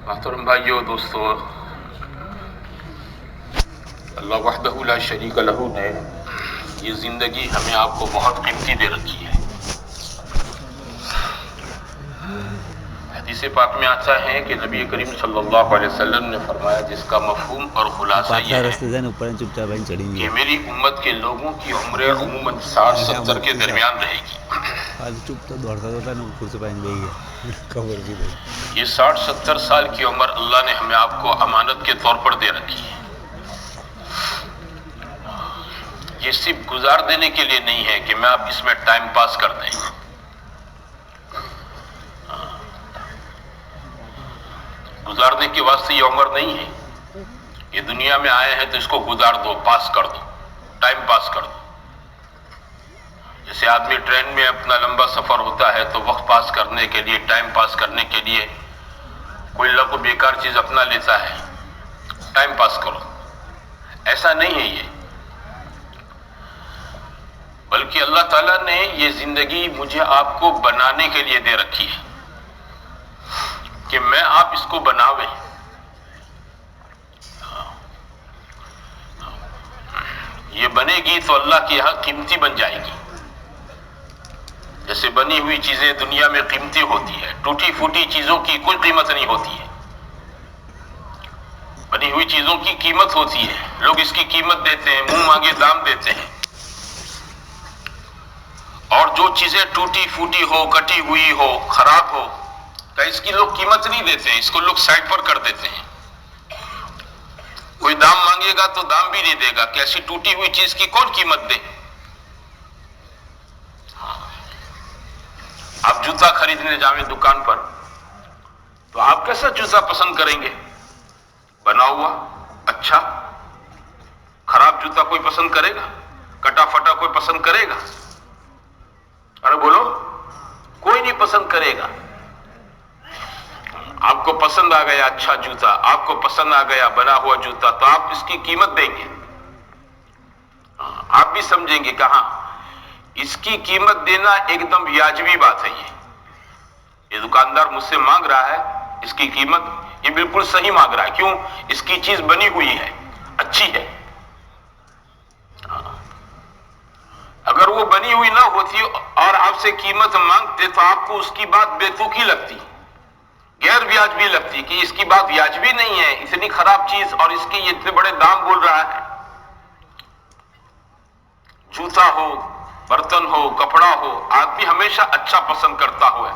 محترم بھائیو دوستو، اللہ وحدہ لا شریک لہ نے یہ زندگی ہمیں آپ کو بہت قیمتی دے رکھی ہے۔ حدیث پاک میں آتا ہے کہ نبی کریم صلی اللہ علیہ وسلم نے فرمایا، جس کا مفہوم اور خلاصہ یہ ہے کہ میری امت کے لوگوں کی عمریں عموماً 60-70 کے درمیان رہے گی۔ یہ 60-70 سال کی عمر اللہ نے ہمیں آپ کو امانت کے طور پر دے رکھی ہے۔ یہ صرف گزار دینے کے لیے نہیں ہے کہ میں آپ اس میں ٹائم پاس کر دیں۔ گزارنے کے واسطے یہ عمر نہیں ہے کہ دنیا میں آئے ہیں تو اس کو گزار دو، پاس کر دو، ٹائم پاس کر دو۔ جیسے آدمی ٹرین میں اپنا لمبا سفر ہوتا ہے تو وقت پاس کرنے کے لیے، ٹائم پاس کرنے کے لیے کوئی اللہ کو بیکار چیز اپنا لیتا ہے، ٹائم پاس کرو۔ ایسا نہیں ہے یہ، بلکہ اللہ تعالیٰ نے یہ زندگی مجھے آپ کو بنانے کے لیے دے رکھی ہے کہ میں آپ اس کو بناویں۔ یہ بنے گی تو اللہ کے یہاں قیمتی بن جائے گی۔ جیسے بنی ہوئی چیزیں دنیا میں قیمتی ہوتی ہے، ٹوٹی پھوٹی چیزوں کی کوئی قیمت نہیں ہوتی ہے۔ بنی ہوئی چیزوں کی قیمت ہوتی ہے، لوگ اس کی قیمت دیتے ہیں، منہ مانگے دام دیتے ہیں۔ اور جو چیزیں ٹوٹی پھوٹی ہو، کٹی ہوئی ہو، خراب ہو، تو اس کی لوگ قیمت نہیں دیتے ہیں، اس کو لوگ سائڈ پر کر دیتے ہیں۔ کوئی دام مانگے گا تو دام بھی نہیں دے گا کہ ایسی ٹوٹی ہوئی چیز کی کون قیمت دے۔ آپ جوتا خریدنے جاویں دکان پر تو آپ کیسا جوتا پسند کریں گے؟ بنا ہوا، اچھا؟ خراب جوتا کوئی پسند کرے گا؟ کٹا پھٹا کوئی پسند کرے گا؟ ارے بولو، کوئی نہیں پسند کرے گا۔ آپ کو پسند آ گیا اچھا جوتا، آپ کو پسند آ گیا بنا ہوا جوتا، تو آپ اس کی قیمت دیں گے۔ آپ بھی سمجھیں گے کہ ہاں اس کی قیمت دینا ایک دم واجبی بات ہے۔ یہ دکاندار مجھ سے مانگ رہا ہے اس کی قیمت، یہ بالکل صحیح مانگ رہا ہے۔ کیوں؟ اس کی چیز بنی ہوئی ہے، اچھی ہے۔ اگر وہ بنی ہوئی نہ ہوتی اور آپ سے قیمت مانگتے تو آپ کو اس کی بات بیتوقی لگتی، غیر واجبی لگتی کہ اس کی بات واجبی نہیں ہے، اتنی خراب چیز اور اس کے اتنے بڑے دام بول رہا ہے۔ جوتا ہو، برتن ہو، کپڑا ہو، آدمی ہمیشہ اچھا پسند کرتا ہوا ہے،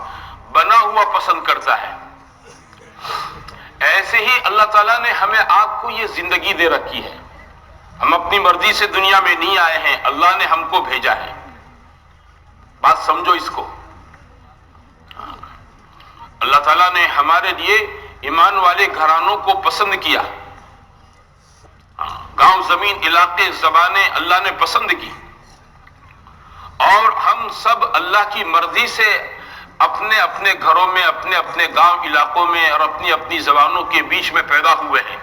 بنا ہوا پسند کرتا ہے۔ ایسے ہی اللہ تعالیٰ نے ہمیں آپ کو یہ زندگی دے رکھی ہے۔ ہم اپنی مرضی سے دنیا میں نہیں آئے ہیں، اللہ نے ہم کو بھیجا ہے۔ بات سمجھو اس کو۔ اللہ تعالیٰ نے ہمارے لیے ایمان والے گھرانوں کو پسند کیا، گاؤں زمین علاقے زبانیں اللہ نے پسند کی، اور ہم سب اللہ کی مرضی سے اپنے اپنے گھروں میں، اپنے اپنے گاؤں علاقوں میں اور اپنی اپنی زبانوں کے بیچ میں پیدا ہوئے ہیں۔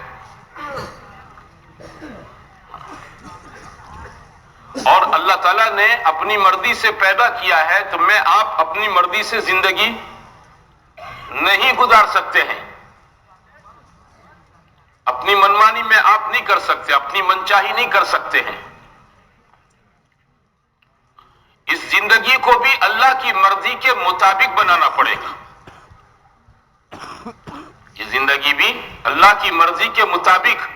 اور اللہ تعالیٰ نے اپنی مرضی سے پیدا کیا ہے تو میں آپ اپنی مرضی سے زندگی نہیں گزار سکتے ہیں۔ اپنی منمانی میں آپ نہیں کر سکتے، اپنی منچاہی نہیں کر سکتے ہیں۔ اس زندگی کو بھی اللہ کی مرضی کے مطابق بنانا پڑے گا۔ یہ زندگی بھی اللہ کی مرضی کے مطابق،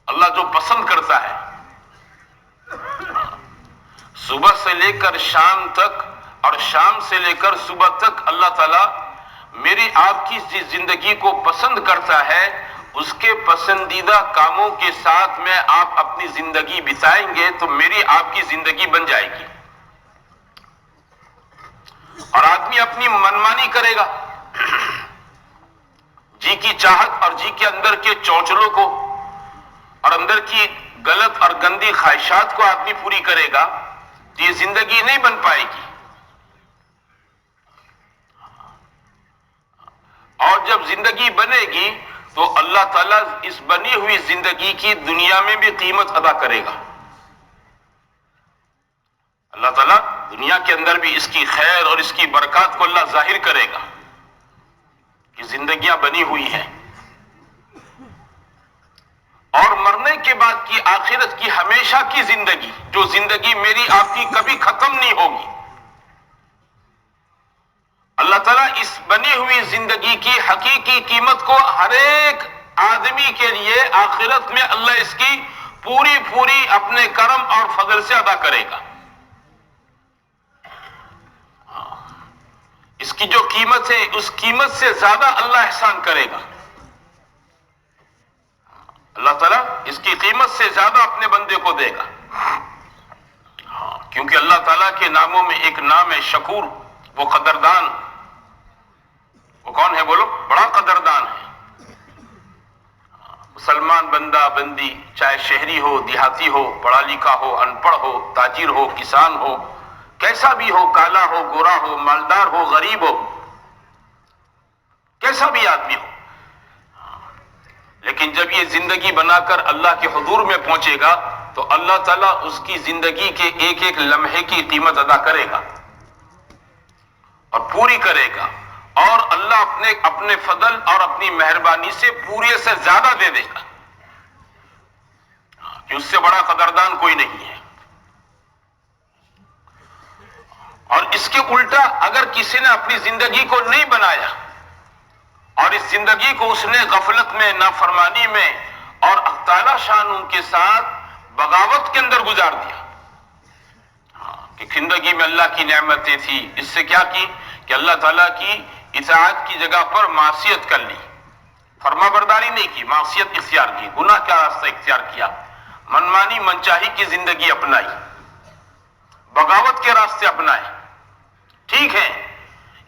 اللہ جو پسند کرتا ہے، صبح سے لے کر شام تک اور شام سے لے کر صبح تک اللہ تعالیٰ میری آپ کی جس زندگی کو پسند کرتا ہے، اس کے پسندیدہ کاموں کے ساتھ میں آپ اپنی زندگی بتائیں گے تو میری آپ کی زندگی بن جائے گی۔ اور آدمی اپنی منمانی کرے گا، جی کی چاہت اور جی کے اندر کے چونچلوں کو اور اندر کی غلط اور گندی خواہشات کو آدمی پوری کرے گا تو یہ زندگی نہیں بن پائے گی۔ اور جب زندگی بنے گی تو اللہ تعالیٰ اس بنی ہوئی زندگی کی دنیا میں بھی قیمت ادا کرے گا۔ اللہ تعالیٰ دنیا کے اندر بھی اس کی خیر اور اس کی برکات کو اللہ ظاہر کرے گا کہ زندگیاں بنی ہوئی ہیں، اور مرنے کے بعد کی آخرت کی ہمیشہ کی زندگی، جو زندگی میری آپ کی کبھی ختم نہیں ہوگی، اللہ تعالیٰ اس بنی ہوئی زندگی کی حقیقی قیمت کو ہر ایک آدمی کے لیے آخرت میں اللہ اس کی پوری اپنے کرم اور فضل سے ادا کرے گا۔ اس کی جو قیمت ہے اس قیمت سے زیادہ اللہ احسان کرے گا۔ اللہ تعالیٰ اس کی قیمت سے زیادہ اپنے بندے کو دے گا، کیونکہ اللہ تعالیٰ کے ناموں میں ایک نام ہے شکور، وہ قدردان۔ وہ کون ہے بولو؟ بڑا قدردان ہے۔ مسلمان بندہ بندی چاہے شہری ہو، دیہاتی ہو، پڑھا لکھا ہو، ان پڑھ ہو، تاجر ہو، کسان ہو، کیسا بھی ہو، کالا ہو، گورا ہو، مالدار ہو، غریب ہو، کیسا بھی آدمی ہو، لیکن جب یہ زندگی بنا کر اللہ کے حضور میں پہنچے گا تو اللہ تعالیٰ اس کی زندگی کے ایک ایک لمحے کی قیمت ادا کرے گا اور پوری کرے گا، اور اللہ اپنے فضل اور اپنی مہربانی سے پورے سے زیادہ دے دے گا، کہ اس سے بڑا قدردان کوئی نہیں ہے۔ اور اس کے الٹا اگر کسی نے اپنی زندگی کو نہیں بنایا اور اس زندگی کو اس نے غفلت میں، نافرمانی میں اور تعالیٰ شان کے ساتھ بغاوت کے اندر گزار دیا، کہ زندگی میں اللہ کی نعمتیں تھی، اس سے کیا کی کہ اللہ تعالیٰ کی اطاعت کی جگہ پر معصیت کر لی، فرما برداری نہیں کی، معصیت اختیار کی، گناہ کا راستہ اختیار کیا، منمانی منچاہی کی زندگی اپنائی، بغاوت کے راستے اپنائے۔ ٹھیک ہے،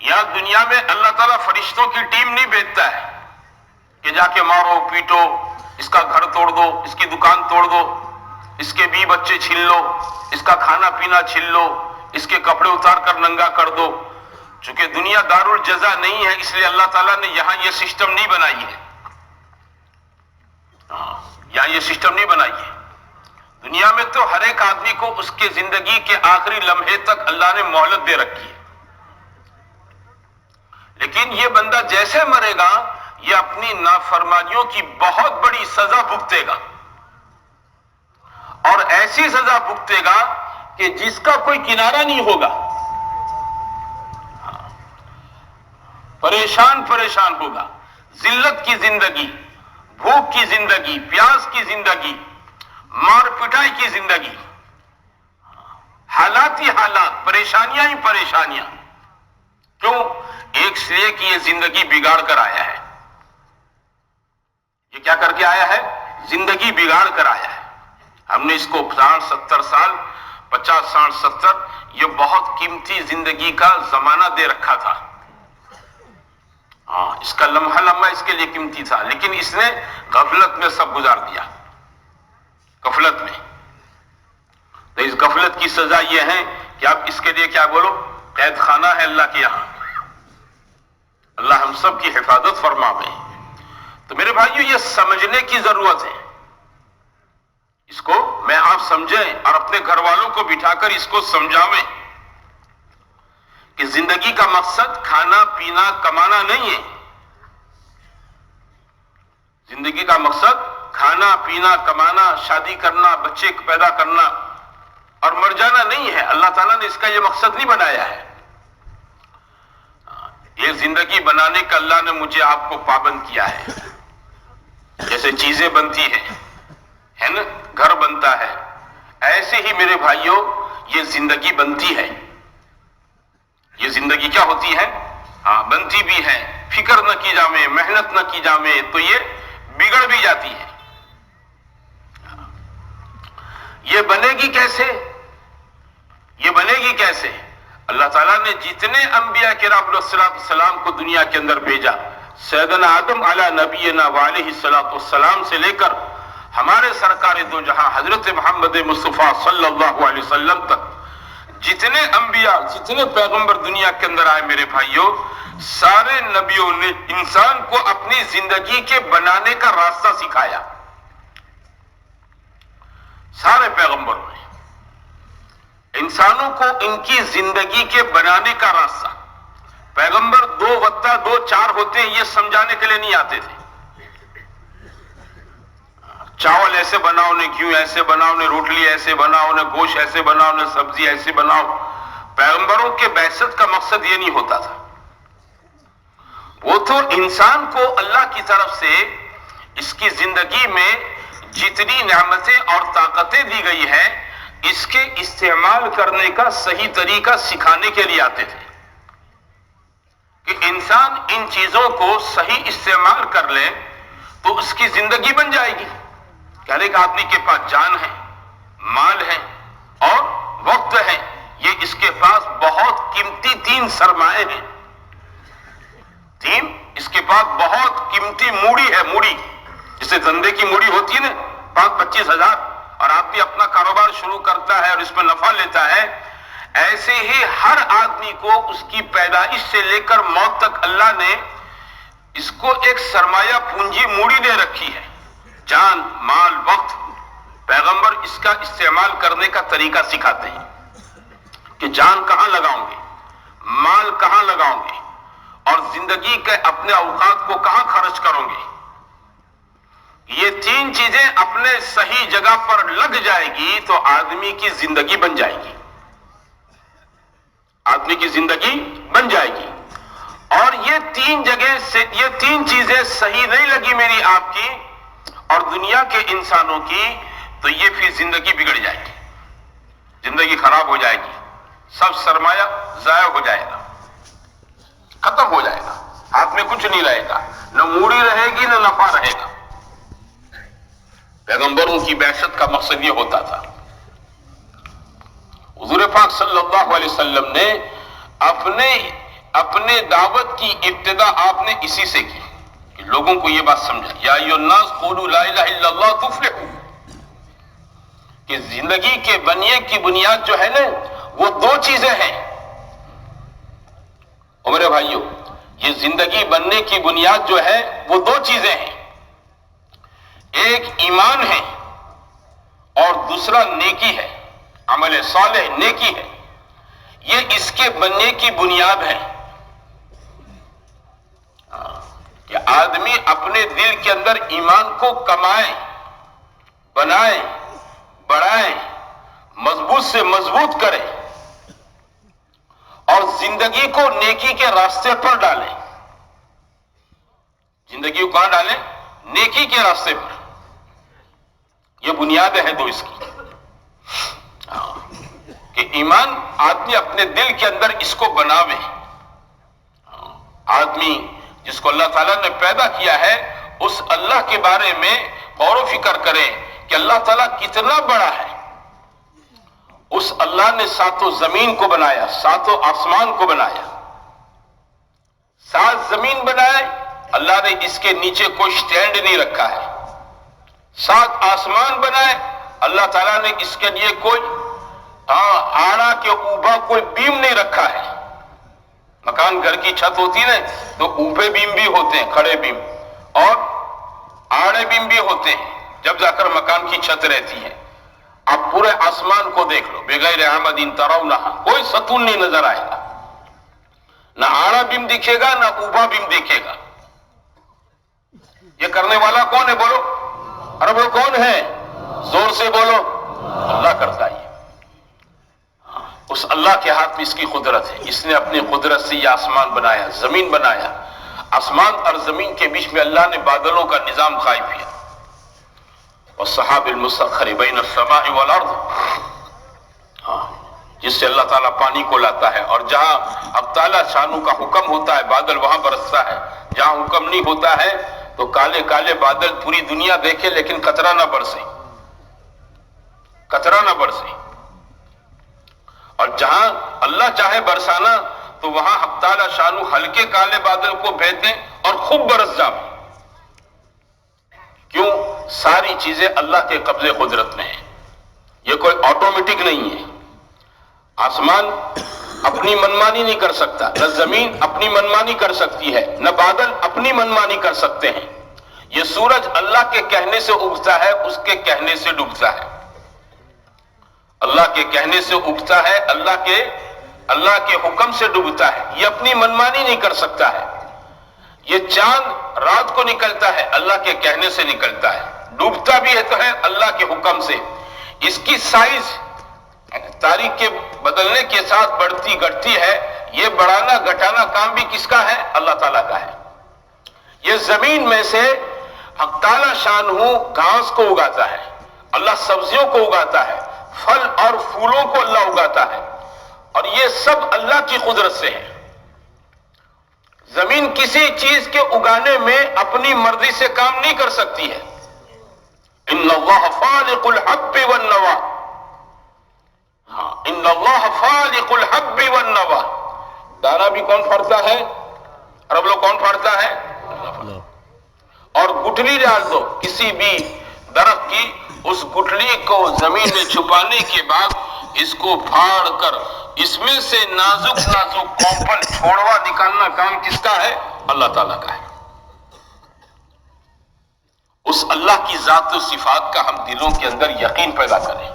یہاں دنیا میں اللہ تعالیٰ فرشتوں کی ٹیم نہیں بھیجتا ہے کہ جا کے مارو پیٹو، اس کا گھر توڑ دو، اس کی دکان توڑ دو، اس کے بیوی بچے چھین لو، اس کا کھانا پینا چھین لو، اس کے کپڑے اتار کر ننگا کر دو۔ چونکہ دنیا دار الجزا نہیں ہے، اس لیے اللہ تعالیٰ نے یہاں یہ سسٹم نہیں بنائی ہے، یہاں یہ سسٹم نہیں بنائی ہے۔ دنیا میں تو ہر ایک آدمی کو اس کے زندگی کے آخری لمحے تک اللہ نے مہلت دے رکھی ہے، لیکن یہ بندہ جیسے مرے گا یہ اپنی نافرمانیوں کی بہت بڑی سزا بھگتے گا، اور ایسی سزا بھگتے گا کہ جس کا کوئی کنارہ نہیں ہوگا۔ پریشان ہوگا، ذلت کی زندگی، بھوک کی زندگی، پیاس کی زندگی، مار پٹائی کی زندگی، حالات ہی حالات، پریشانیاں ہی پریشانیاں۔ کیوں؟ ایک اس لیے کہ یہ زندگی بگاڑ کر آیا ہے۔ یہ کیا کر کے آیا ہے؟ زندگی بگاڑ کر آیا ہے۔ ہم نے اس کو 60-70 سال، 50-60-70 یہ بہت قیمتی زندگی کا زمانہ دے رکھا تھا۔ اس کا لمحہ اس کے لیے قیمتی تھا، لیکن اس نے غفلت میں سب گزار دیا، غفلت میں۔ تو اس غفلت کی سزا یہ ہے کہ آپ اس کے لیے کیا بولو؟ قید خانہ ہے اللہ کے یہاں۔ اللہ ہم سب کی حفاظت فرماوے۔ تو میرے بھائیو یہ سمجھنے کی ضرورت ہے، اس کو میں آپ سمجھیں اور اپنے گھر والوں کو بٹھا کر اس کو سمجھاویں کہ زندگی کا مقصد کھانا پینا کمانا نہیں ہے۔ زندگی کا مقصد کھانا پینا کمانا، شادی کرنا، بچے پیدا کرنا اور مر جانا نہیں ہے۔ اللہ تعالیٰ نے اس کا یہ مقصد نہیں بنایا ہے۔ یہ زندگی بنانے کا اللہ نے مجھے آپ کو پابند کیا ہے۔ جیسے چیزیں بنتی ہیں، ہے نا، گھر بنتا ہے، ایسے ہی میرے بھائیوں یہ زندگی بنتی ہے۔ یہ زندگی کیا ہوتی ہے؟ بنتی بھی ہے، فکر نہ کی جامے، محنت نہ کی جامے تو یہ بگڑ بھی جاتی ہے۔ یہ بنے گی کیسے؟ یہ بنے گی کیسے؟ اللہ تعالیٰ نے جتنے انبیاء کرام علیہ السلام کو دنیا کے اندر بھیجا، سیدنا آدم علی نبینا وعلیہ السلام سے لے کر ہمارے سرکار دو جہاں حضرت محمد مصطفیٰ صلی اللہ علیہ وسلم تک جتنے انبیاء، جتنے پیغمبر دنیا کے اندر آئے میرے بھائیوں، سارے نبیوں نے انسان کو اپنی زندگی کے بنانے کا راستہ سکھایا، سارے پیغمبروں نے۔ انسانوں کو ان کی زندگی کے بنانے کا راستہ پیغمبر 2+2=4 ہوتے ہیں یہ سمجھانے کے لیے نہیں آتے تھے. چاول ایسے بناؤ نے گیہوں ایسے بناؤ نے روٹلی ایسے بناؤ نے گوشت ایسے بناؤ نے سبزی ایسے بناؤ. پیغمبروں کے بعثت کا مقصد یہ نہیں ہوتا تھا. وہ تو انسان کو اللہ کی طرف سے اس کی زندگی میں جتنی نعمتیں اور طاقتیں دی گئی ہیں اس کے استعمال کرنے کا صحیح طریقہ سکھانے کے لیے آتے تھے کہ انسان ان چیزوں کو صحیح استعمال کر لے تو اس کی زندگی بن جائے گی. کہ ہر ایک آدمی کے پاس جان ہے، مال ہے اور وقت ہے. یہ اس کے پاس بہت قیمتی 3 سرمائے ہیں. اس کے پاس بہت قیمتی موڑی ہے. موڑی جسے دھندے کی موڑی ہوتی ہے نا 5-25 ہزار، اور آدمی اپنا کاروبار شروع کرتا ہے اور اس میں نفع لیتا ہے. ایسے ہی ہر آدمی کو اس کی پیدائش سے لے کر موت تک اللہ نے اس کو ایک سرمایہ پونجی موڑی دے رکھی ہے. جان، مال، وقت. پیغمبر اس کا استعمال کرنے کا طریقہ سکھاتے ہیں کہ جان کہاں لگاؤں گے، مال کہاں لگاؤں گے اور زندگی کے اپنے اوقات کو کہاں خرچ کروں گے. یہ 3 چیزیں اپنے صحیح جگہ پر لگ جائے گی تو آدمی کی زندگی بن جائے گی. آدمی کی زندگی بن جائے گی. اور یہ 3 چیزیں صحیح نہیں لگی میری آپ کی اور دنیا کے انسانوں کی تو یہ پھر زندگی بگڑ جائے گی، زندگی خراب ہو جائے گی. سب سرمایہ ضائع ہو جائے گا، ختم ہو جائے گا. ہاتھ میں کچھ نہیں رہے گا، نہ موڑی رہے گی نہ نفع رہے گا. پیغمبروں کی بعثت کا مقصد یہ ہوتا تھا. حضور پاک صلی اللہ علیہ وسلم نے اپنے دعوت کی ابتدا آپ نے اسی سے کی کہ لوگوں کو یہ بات سمجھا یا ایھا الناس قولوا لا الہ الا اللہ تفلحوا. کہ زندگی کے بنیے کی بنیاد جو ہے نا وہ 2 چیزیں ہیں. اور میرے بھائیوں یہ زندگی بننے کی بنیاد جو ہے وہ 2 چیزیں ہیں. ایک ایمان ہے اور دوسرا نیکی ہے، عمل صالح نیکی ہے. یہ اس کے بننے کی بنیاد ہے کہ آدمی اپنے دل کے اندر ایمان کو کمائے، بنائے، بڑھائے، مضبوط سے مضبوط کرے اور زندگی کو نیکی کے راستے پر ڈالے. زندگی کو کہاں ڈالے؟ نیکی کے راستے پر. یہ بنیاد ہے 2 اس کی کہ ایمان آدمی اپنے دل کے اندر اس کو بناوے. آدمی جس کو اللہ تعالیٰ نے پیدا کیا ہے اس اللہ کے بارے میں غور و فکر کرے کہ اللہ تعالیٰ کتنا بڑا ہے. اس اللہ نے 7 زمین کو بنایا، 7 آسمان کو بنایا، 7 زمین بنائے. اللہ نے اس کے نیچے کوئی سٹینڈ نہیں رکھا ہے. 7 آسمان بنائے. اللہ تعالیٰ نے اس کے لیے کوئی آڑا کے اوبا کوئی بیم نہیں رکھا ہے. مکان گھر کی چھت ہوتی ہے تو اوبے بیم بھی ہوتے ہیں، کھڑے بیم، اور آڑے بیم بھی ہوتے ہیں جب جا کر مکان کی چھت رہتی ہے. آپ پورے آسمان کو دیکھ لو، بغیر عمد ترونہا، کوئی ستون نہیں نظر آئے گا. نہ آڑا بیم دکھے گا نہ اوبا بیم دیکھے گا. یہ کرنے والا کون ہے بولو؟ ارے وہ کون ہے؟ زور سے بولو. اللہ کرتا ہے. اس اللہ کے ہاتھ میں اس کی قدرت ہے. اس نے اپنی قدرت سے یہ آسمان بنایا، زمین بنایا. آسمان اور زمین کے بیچ میں اللہ نے بادلوں کا نظام قائم کیا. والسحاب المسخر بین السماء والارض، جس سے اللہ تعالیٰ پانی کو لاتا ہے. اور جہاں اب تعالیٰ شانو کا حکم ہوتا ہے بادل وہاں برستا ہے. جہاں حکم نہیں ہوتا ہے تو کالے کالے بادل پوری دنیا دیکھے لیکن قطرہ نہ برسے، قطرہ نہ برسے. اور جہاں اللہ چاہے برسانا تو وہاں حق تعالیٰ شانو ہلکے کالے بادل کو بھیج دیں اور خوب برس جائے. کیوں؟ ساری چیزیں اللہ کے قبضے قدرت میں ہیں. یہ کوئی آٹومیٹک نہیں ہے. آسمان اپنی منمانی نہیں کر سکتا، نہ زمین اپنی منمانی کر سکتی ہے، نہ بادل اپنی منمانی کر سکتے ہیں. یہ سورج اللہ کے کہنے سے اگتا ہے، اس کے کہنے سے ڈوبتا ہے. اللہ کے کہنے سے اگتا ہے، اللہ کے حکم سے ڈوبتا ہے، یہ اپنی منمانی نہیں کر سکتا ہے۔ یہ چاند رات کو نکلتا ہے، اللہ کے کہنے سے نکلتا ہے، ڈوبتا بھی ہے تو ہے اللہ کے حکم سے۔ اس کی سائز تاریخ کے بدلنے کے ساتھ بڑھتی گھٹتی ہے، یہ بڑھانا گھٹانا کام بھی کس کا ہے؟ اللہ تعالیٰ کا ہے۔ یہ زمین میں سے حق تعالیٰ شانہ گھاس کو اگاتا ہے، اللہ سبزیوں کو اگاتا ہے، پھل اور پھولوں کو اللہ اگاتا ہے، اور یہ سب اللہ کی قدرت سے ہے۔ زمین کسی چیز کے اگانے میں اپنی مرضی سے کام نہیں کر سکتی ہے۔ ان اللہ فالق الحب والنوى، ان اللہ فالق الحب والنوى، دانا بھی کون پھاڑتا ہے؟ عرب لوگ کون پھاڑتا ہے؟ اور گٹھلی ڈال دو کسی بھی درخت کی، اس گٹھلی کو زمین میں چھپانے کے بعد اس کو پھاڑ کر اس میں سے نازک کومپل چھوڑوا نکالنا کام کس کا ہے؟ اللہ تعالیٰ کا ہے۔ اس اللہ کی ذات و صفات کا ہم دلوں کے اندر یقین پیدا کریں،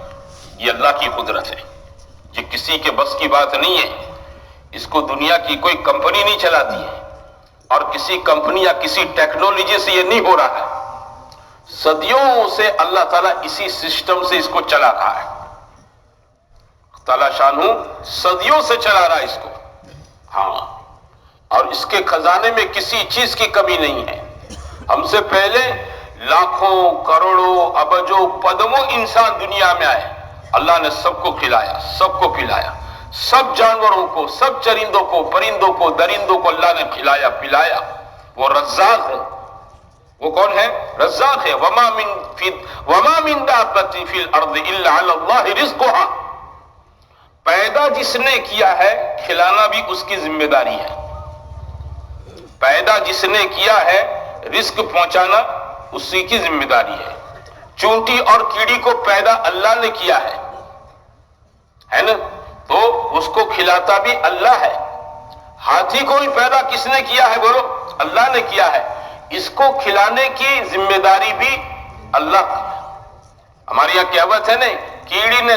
یہ اللہ کی قدرت ہے، یہ کسی کے بس کی بات نہیں ہے، اس کو دنیا کی کوئی کمپنی نہیں چلاتی ہے، اور کسی کمپنی یا کسی ٹیکنالوجی سے یہ نہیں ہو رہا ہے، صدیوں سے اللہ تعالیٰ اسی سسٹم سے اس کو چلا رہا ہے۔ تعالیٰ شانہ صدیوں سے چلا رہا ہے اس کو، ہاں، اور اس کے خزانے میں کسی چیز کی کمی نہیں ہے۔ ہم سے پہلے لاکھوں کروڑوں ابجوں پدموں انسان دنیا میں آئے، اللہ نے سب کو کھلایا، سب کو پلایا، سب جانوروں کو، سب چرندوں کو، پرندوں کو، درندوں کو اللہ نے کھلایا پلایا۔ وہ رزاق ہے، وہ کون ہے؟ رزاق ہے۔ وما من دابۃ فی الارض الا علی اللہ رزقها، پیدا جس نے کیا ہے کھلانا بھی اس کی ذمہ داری ہے، پیدا جس نے کیا ہے رزق پہنچانا اسی کی ذمہ داری ہے۔ چونٹی اور کیڑی کو پیدا اللہ نے کیا ہے نا، تو اس کو کھلاتا بھی اللہ ہے۔ ہاتھی کو بھی پیدا کس نے کیا ہے؟ بولو، اللہ نے کیا ہے، اس کو کھلانے کی ذمہ داری بھی اللہ کی۔ ہماری یہاں کہوت ہے نا، کیڑی نے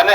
અને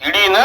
کیڑی نے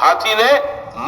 ہاتھی نے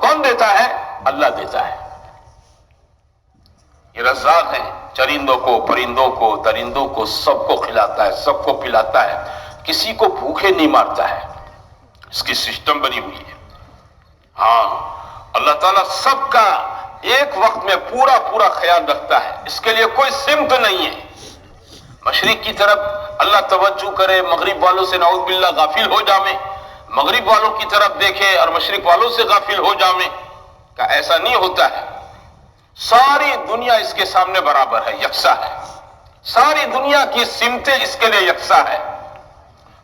کون دیتا ہے؟ اللہ دیتا ہے۔ یہ رزاق ہے، چرندوں کو، پرندوں کو، درندوں کو، سب کو کھلاتا ہے، سب کو پلاتا ہے، کسی کو بھوکے نہیں مارتا ہے، اس کی سسٹم بنی ہوئی ہے۔ ہاں، اللہ تعالیٰ سب کا ایک وقت میں پورا خیال رکھتا ہے، اس کے لیے کوئی سمت نہیں ہے۔ مشرق کی طرف اللہ توجہ کرے، مغرب والوں سے نعوذ باللہ غافل ہو جاویں، مغرب والوں کی طرف دیکھے اور مشرق والوں سے غافل ہو جاویں، کہ ایسا نہیں ہوتا ہے۔ ساری دنیا اس کے سامنے برابر ہے، یکساں ہے، ساری دنیا کی سمتیں اس کے لیے یکساں ہے۔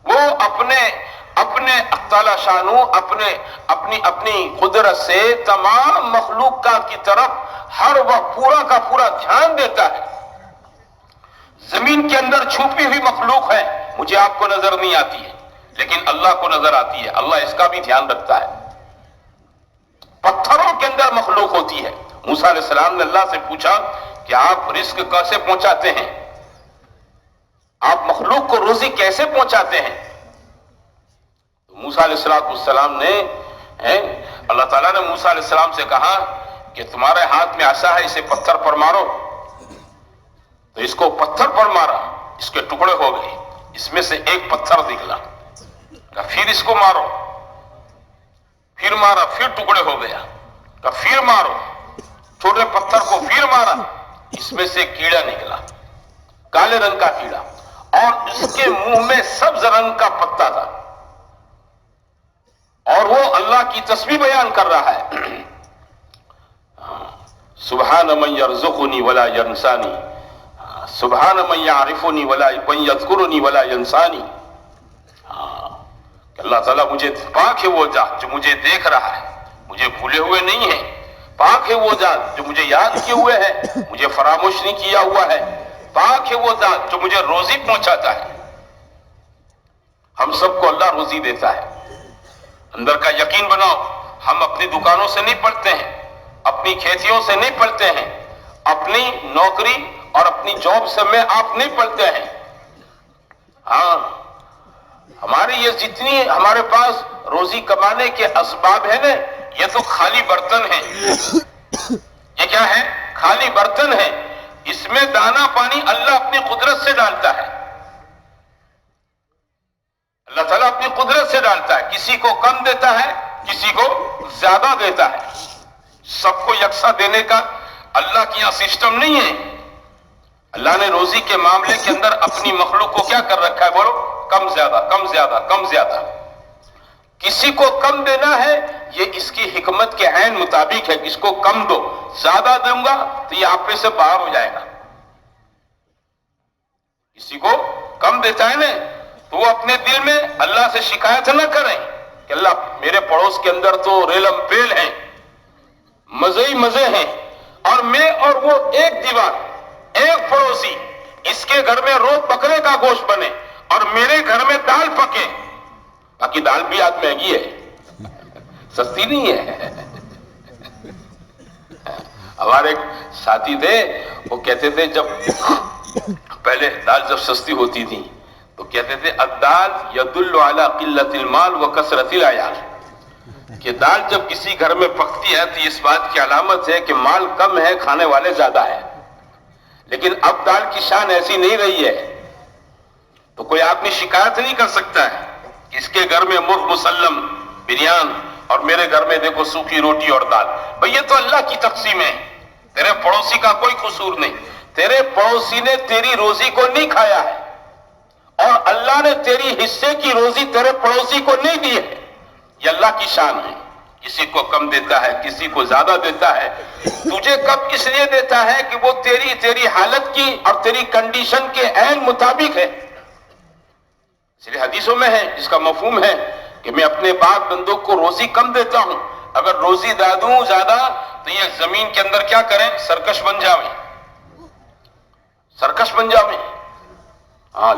وہ اپنے تعالیٰ شانہ اپنی قدرت سے تمام مخلوقات کی طرف ہر وقت پورا کا پورا دھیان دیتا ہے۔ زمین کے اندر چھپی ہوئی مخلوق ہے، مجھے آپ کو نظر نہیں آتی ہے، لیکن اللہ کو نظر آتی ہے، اللہ اس کا بھی دھیان رکھتا ہے۔ پتھروں کے اندر مخلوق ہوتی ہے۔ موسیٰ علیہ السلام نے اللہ سے پوچھا کہ آپ رزق کیسے پہنچاتے ہیں، آپ مخلوق کو روزی کیسے پہنچاتے ہیں؟ تو موسیٰ علیہ السلام نے اللہ تعالیٰ نے موسیٰ علیہ السلام سے کہا کہ تمہارے ہاتھ میں عصا ہے، اسے پتھر پر مارو۔ تو اس کو پتھر پر مارا، اس کے ٹکڑے ہو گئے، اس میں سے ایک پتھر نکلا، کہا پھر اس کو مارو، پھر مارا، پھر ٹکڑے ہو گیا، کہا پھر مارو، چھوٹے پتھر کو پھر مارا، اس میں سے کیڑا نکلا، کالے رنگ کا کیڑا، اور اس کے منہ میں سبز رنگ کا پتا تھا، اور وہ اللہ کی تسبیح بیان کر رہا ہے، سبحان من یرزقنی ولا ینسانی، سبحان من یعرفنی ولا یذکرنی ولا ینسانی۔ اللہ تعالیٰ مجھے پاک ہے وہ ذات جو مجھے دیکھ رہا ہے، مجھے بھولے ہوئے نہیں ہے، پاک ہے وہ ذات جو مجھے یاد کیے ہوئے ہے، مجھے فراموش نہیں کیا ہوا ہے، پاک ہے وہ ذات جو مجھے روزی پہنچاتا ہے۔ ہم سب کو اللہ روزی دیتا ہے، اندر کا یقین بناؤ، ہم اپنی دکانوں سے نہیں پلتے ہیں، اپنی کھیتیوں سے نہیں پلتے ہیں، اپنی نوکری اور اپنی جاب سے میں آپ نہیں پلتے ہیں۔ ہاں، ہماری یہ جتنی ہمارے پاس روزی کمانے کے اسباب ہیں نا، یہ تو خالی برتن ہیں. یہ کیا ہے؟ خالی برتن ہے. اس میں دانا پانی اللہ اپنی قدرت سے ڈالتا ہے. اللہ تعالیٰ اپنی قدرت سے ڈالتا ہے. کسی کو کم دیتا ہے، کسی کو زیادہ دیتا ہے. سب کو یکساں دینے کا اللہ کی یہاں سسٹم نہیں ہے. اللہ نے روزی کے معاملے کے اندر اپنی مخلوق کو کیا کر رکھا ہے؟ بولو، کم زیادہ کم زیادہ کم زیادہ. کسی کو کم دینا ہے، یہ اس کی حکمت کے عین مطابق ہے. اس کو کم دو، زیادہ دوں گا تو یہ آپ پہ سے باہر ہو جائے گا. کسی کو کم دیتا ہے نا، تو وہ اپنے دل میں اللہ سے شکایت نہ کریں کہ اللہ میرے پڑوس کے اندر تو ریلم پیل ہیں، مزے ہی مزے ہیں، اور میں اور وہ ایک دیوار، ایک پڑوسی، اس کے گھر میں روز بکرے کا گوشت بنے اور میرے گھر میں دال پکے. باقی دال بھی آج مہنگی ہے، سستی نہیں ہے. ہمارے ایک ساتھی تھے، وہ کہتے تھے جب پہلے دال جب سستی ہوتی تھی تو کہتے تھے الدال یدل علی قلت المال و کثرت العیال، کہ دال جب کسی گھر میں پکتی ہے تو اس بات کی علامت ہے کہ مال کم ہے، کھانے والے زیادہ ہیں. لیکن اب دال کی شان ایسی نہیں رہی ہے، تو کوئی آدمی شکایت نہیں کر سکتا ہے کہ اس کے گھر میں مرغ مسلم بریان اور میرے گھر میں دیکھو سوکھی روٹی اور دال. بھئی یہ تو اللہ کی تقسیم ہے، تیرے پڑوسی کا کوئی قصور نہیں. تیرے پڑوسی نے تیری روزی کو نہیں کھایا ہے، اور اللہ نے تیری حصے کی روزی تیرے پڑوسی کو نہیں دی ہے. یہ اللہ کی شان ہے. کسی کو کم دیتا ہے، کسی کو زیادہ دیتا ہے. تجھے کم اس لیے دیتا ہے کہ وہ تیری حالت کی اور تیری کنڈیشن کے عین مطابق ہے. اس لیے حدیثوں میں ہے، اس کا مفہوم ہے کہ میں اپنے باپ بندوں کو روزی کم دیتا ہوں. اگر روزی دوں زیادہ تو یہ زمین کے اندر کیا کریں؟ سرکش بن جاویں، سرکش بن جاویں.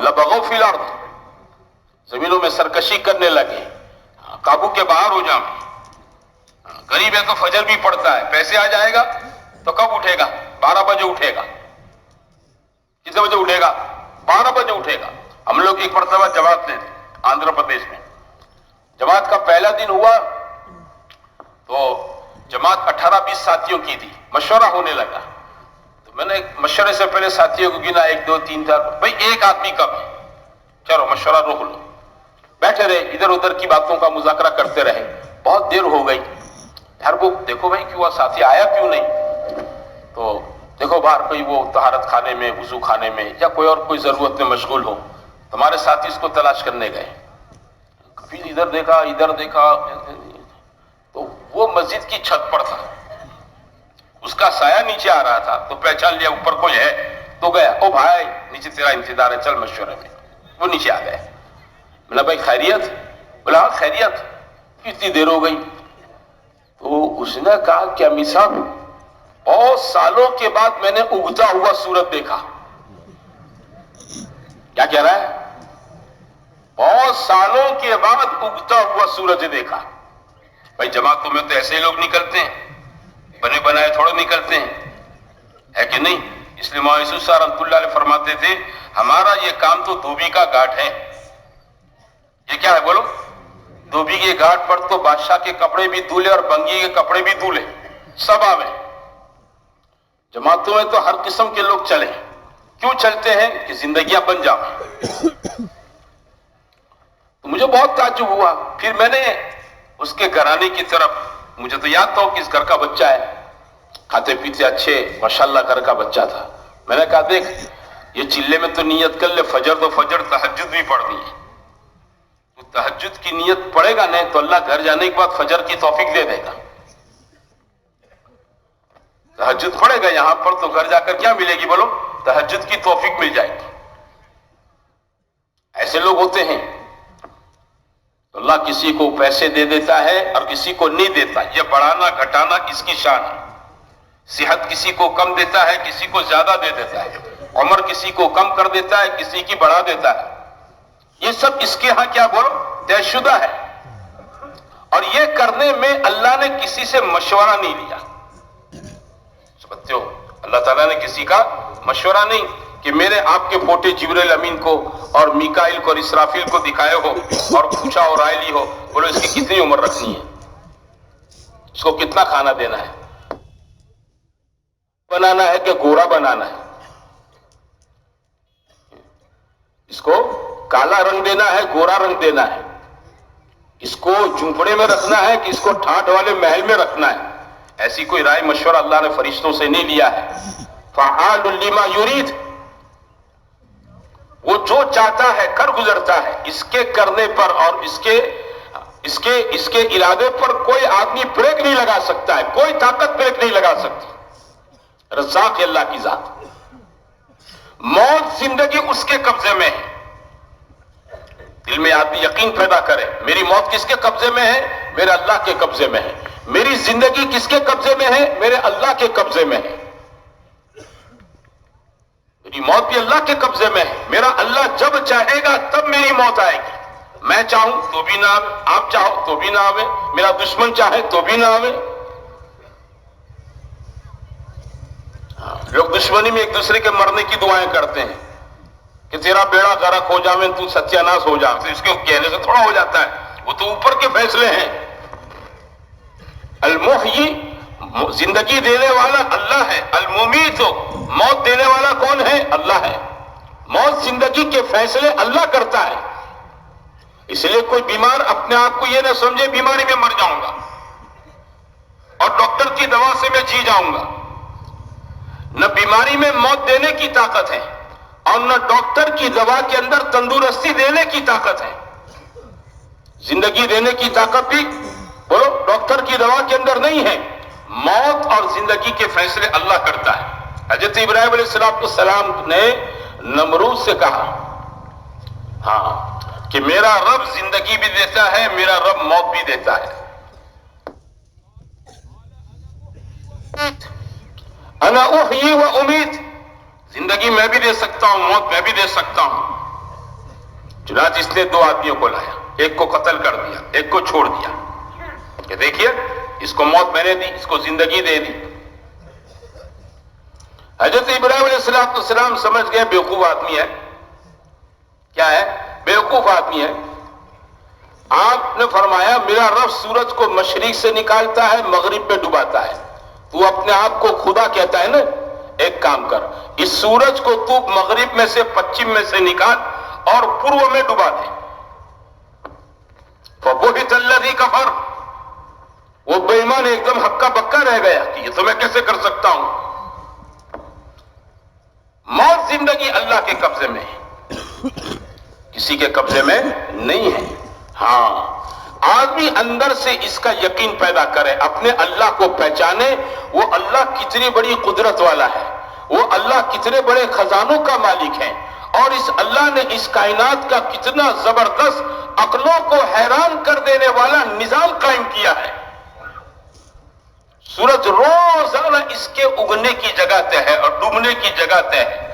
لبغوا فی الارض، زمینوں میں سرکشی کرنے لگے، قابو کے باہر ہو جاویں. غریب ہے تو فجر بھی پڑتا ہے، پیسے آ جائے گا تو کب اٹھے گا؟ 12 بجے اٹھے گا. کتنے بجے اٹھے گا؟ 12 بجے اٹھے گا. ہم لوگ ایک مرتبہ جماعت لے تھے آندھرا پردیش میں. جماعت کا پہلا دن ہوا تو جماعت 18-20 ساتھیوں کی تھی. مشورہ ہونے لگا تو میں نے مشورے سے پہلے ساتھیوں کو گنا 1 2 3 4. بھائی ایک آدمی کم ہے، چلو مشورہ روک لو. بیٹھے رہے، ادھر ادھر کی باتوں کا مذاکرہ کرتے رہے. بہت دیر ہو گئی. ہر وہ دیکھو بھائی کیوں ساتھی آیا کیوں نہیں؟ تو دیکھو باہر کوئی وہ طہارت خانے میں، وضو خانے میں، یا کوئی اور کوئی ضرورت میں مشغول ہو. ہمارے ساتھی اس کو تلاش کرنے گئے. کبھی ادھر دیکھا ادھر دیکھا، تو وہ مسجد کی چھت پر تھا. اس کا سایہ نیچے آ رہا تھا تو پہچان لیا اوپر کوئی ہے تو گیا. او بھائی نیچے تیرا انتظار ہے، چل مشورے میں. وہ نیچے آ گئے. بولا بھائی خیریت؟ بولا ہاں خیریت. کتنی دیر ہو گئی؟ تو اس نے کہا کہ امی صاحب بہت سالوں کے بعد میں نے اگتا ہوا سورج دیکھا. کیا کہہ رہا ہے؟ بہت سالوں کے بعد اگتا ہوا سورج دیکھا. بھائی جماعتوں میں تو ایسے ہی لوگ نکلتے ہیں، بنے بنائے تھوڑے نکلتے ہیں، ہے کہ نہیں؟ اس لیے مولانا یوسف صاحب رحمۃ اللہ علیہ فرماتے تھے ہمارا یہ کام تو دھوبی کا گھاٹ ہے. یہ کیا ہے بولو؟ دھوبی کے گھاٹ پر تو بادشاہ کے کپڑے بھی دھولے اور بنگی کے کپڑے بھی دھولے، سب آوے. جماعتوں میں تو ہر قسم کے لوگ چلے. کیوں چلتے ہیں؟ کہ زندگیاں بن جائیں. تو مجھے بہت تعجب ہوا. پھر میں نے اس کے گھرانے کی طرف، مجھے تو یاد تھا کہ اس گھر کا بچہ ہے، کھاتے پیتے اچھے ماشاءاللہ گھر کا بچہ تھا. میں نے کہا دیکھ یہ چلے میں تو نیت کر لے، فجر تو فجر، تہجد بھی پڑھنی ہے. تو تہجد کی نیت پڑے گا نہیں تو اللہ گھر جانے کے بعد فجر کی توفیق دے دے گا. تہجد پڑے گا یہاں پر تو گھر جا کر کیا ملے گی بولو؟ تہجد کی توفیق مل جائے گی. ایسے لوگ ہوتے ہیں. تو اللہ کسی کو پیسے دے دیتا ہے اور کسی کو نہیں دیتا. یہ بڑھانا گھٹانا اس کی شان ہے. صحت کسی کو کم دیتا ہے، کسی کو زیادہ دے دیتا ہے. عمر کسی کو کم کر دیتا ہے، کسی کی بڑھا دیتا ہے. یہ سب اس کے ہاں کیا بولو؟ طے شدہ ہے. اور یہ کرنے میں اللہ نے کسی سے مشورہ نہیں لیا. سمجھتے ہو؟ اللہ تعالیٰ نے کسی کا مشورہ نہیں. کہ میرے آپ کے پوتے جبرائیل امین کو اور میکائیل کو اور اسرافیل کو دکھائے ہو اور پوچھا اور رائے لی ہو، بولو اس کی کتنی عمر رکھنی ہے، اس کو کتنا کھانا دینا ہے، بنانا ہے کہ گورا بنانا ہے، اس کو کالا رنگ دینا ہے گورا رنگ دینا ہے، اس کو جھونپڑے میں رکھنا ہے کہ اس کو ٹھاٹھ والے محل میں رکھنا ہے. ایسی کوئی رائے مشورہ اللہ نے فرشتوں سے نہیں لیا ہے. فعال لما یرید، وہ جو چاہتا ہے کر گزرتا ہے. اس کے کرنے پر اور اس کے ارادے پر کوئی آدمی بریک نہیں لگا سکتا ہے، کوئی طاقت بریک نہیں لگا سکتی. رزاق اللہ کی ذات. موت زندگی اس کے قبضے میں ہے. دل میں آدمی یقین پیدا کرے، میری موت کس کے قبضے میں ہے؟ میرے اللہ کے قبضے میں ہے. میری زندگی کس کے قبضے میں ہے؟ میرے اللہ کے قبضے میں ہے. میری موت بھی اللہ کے قبضے میں ہے. میرا اللہ جب چاہے گا تب میری موت آئے گی. میں چاہوں تو بھی نہ آوے، آپ چاہو تو بھی نہ آوے، میرا دشمن چاہے تو بھی نہ آوے. لوگ دشمنی میں ایک دوسرے کے مرنے کی دعائیں کرتے ہیں کہ تیرا بیڑا غرق ہو جاوے، تو ستیہ ناش ہو جا. تو اس کے کہنے سے تھوڑا ہو جاتا ہے، وہ تو اوپر کے فیصلے ہیں. المحیی، زندگی دینے والا اللہ ہے. الممیت، موت دینے والا کون ہے؟ اللہ ہے. موت زندگی کے فیصلے اللہ کرتا ہے. اس لیے کوئی بیمار اپنے آپ کو یہ نہ سمجھے بیماری میں مر جاؤں گا اور ڈاکٹر کی دوا سے میں جی جاؤں گا. نہ بیماری میں موت دینے کی طاقت ہے اور نہ ڈاکٹر کی دوا کے اندر تندرستی دینے کی طاقت ہے. زندگی دینے کی طاقت بھی بولو ڈاکٹر کی دوا کے اندر نہیں ہے. موت اور زندگی کے فیصلے اللہ کرتا ہے. حضرت ابراہیم علیہ السلام نے نمرود سے کہا ہاں کہ میرا رب زندگی بھی دیتا ہے، میرا رب موت بھی دیتا ہے. انا احیی و امید، زندگی میں بھی دے سکتا ہوں، موت میں بھی دے سکتا ہوں. چنانچہ اس نے دو آدمیوں کو لایا، ایک کو قتل کر دیا، ایک کو چھوڑ دیا کہ دیکھیے اس کو موت میں نے دی، اس کو زندگی دے دی. حضرت ابراہیم علیہ السلام سمجھ گئے بیوقوف آدمی ہے. کیا ہے؟ بیوقوف آدمی ہے. آپ نے فرمایا میرا رب سورج کو مشرق سے نکالتا ہے، مغرب میں ڈباتا ہے. تو اپنے آپ کو خدا کہتا ہے نا، ایک کام کر، اس سورج کو تو مغرب میں سے پچھم میں سے نکال اور پورو میں ڈبا دے. فَبُهِتَ الَّذِي كَفَرَ، وہ بے ایمان ایک دم ہکا بکا رہ گیا کہ یہ تو میں کیسے کر سکتا ہوں. موت زندگی اللہ کے قبضے میں ہے، کسی کے قبضے میں نہیں ہے. ہاں آدمی اندر سے اس کا یقین پیدا کرے، اپنے اللہ کو پہچانے، وہ اللہ کتنی بڑی قدرت والا ہے، وہ اللہ کتنے بڑے خزانوں کا مالک ہے، اور اس اللہ نے اس کائنات کا کتنا زبردست عقلوں کو حیران کر دینے والا نظام قائم کیا ہے. سورج روزانہ اس کے اگنے کی جگہ طے ہے اور ڈوبنے کی جگہ طے ہے.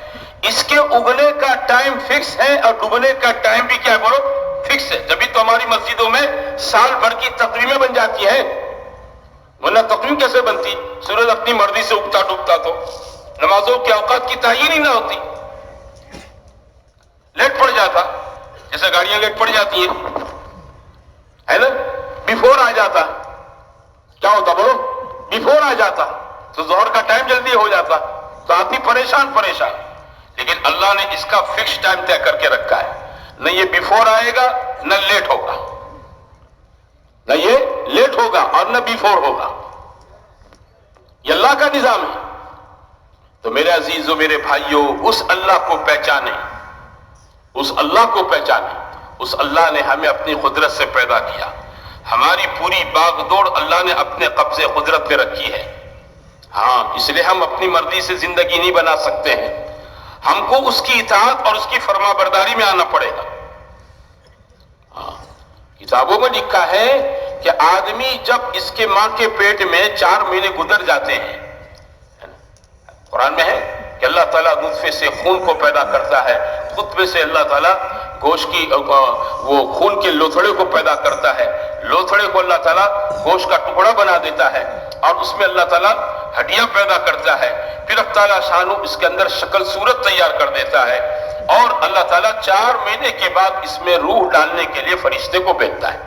اس کے اگنے کا ٹائم فکس ہے اور ڈوبنے کا ٹائم بھی کیا بولو فکس ہے. جبھی تو ہماری مسجدوں میں سال بھر کی تقویمیں بن جاتی ہیں، ورنہ تقویم کیسے بنتی؟ سورج اپنی مرضی سے اگتا ڈوبتا تو نمازوں کے اوقات کی تعین ہی نہ ہوتی، لیٹ پڑ جاتا، جیسے گاڑیاں لیٹ پڑ جاتی ہیں ہے نا، بیفور آ جاتا. کیا ہوتا بولو؟ بیفور آ جاتا تو ظہر کا ٹائم جلدی ہو جاتا تو آدمی پریشان. لیکن اللہ نے اس کا فکس ٹائم طے کر کے رکھا ہے، نہ یہ بیفور آئے گا نہ لیٹ ہوگا، نہ یہ لیٹ ہوگا اور نہ بیفور ہوگا. یہ اللہ کا نظام ہے. تو میرے عزیزوں، میرے بھائیوں، اس اللہ کو پہچانے، اس اللہ کو پہچانے. اس اللہ نے ہمیں اپنی قدرت سے پیدا کیا. ہماری پوری باغ دوڑ اللہ نے اپنے قبضے قدرت میں رکھی ہے. ہاں اس لیے ہم اپنی مرضی سے زندگی نہیں بنا سکتے ہیں، ہم کو اس کی اطاعت اور اس کی فرما برداری میں آنا پڑے گا. کتابوں میں لکھا ہے کہ آدمی جب اس کے ماں کے پیٹ میں 4 مہینے گزر جاتے ہیں، قرآن میں ہے کہ اللہ تعالیٰ نطفے سے خون کو پیدا کرتا ہے، خطبے سے اللہ تعالیٰ گوشت کی وہ خون کے لوتھڑے کو پیدا کرتا ہے، لوتھڑے کو اللہ تعالیٰ گوشت کا ٹکڑا بنا دیتا ہے، اور اس میں اللہ تعالیٰ ہڈیاں پیدا کرتا ہے، پھر پھر اللہ تعالیٰ شانو اس کے اندر شکل صورت تیار کر دیتا ہے اور اللہ تعالیٰ 4 مہینے کے بعد اس میں روح ڈالنے کے لیے فرشتے کو بھیجتا ہے.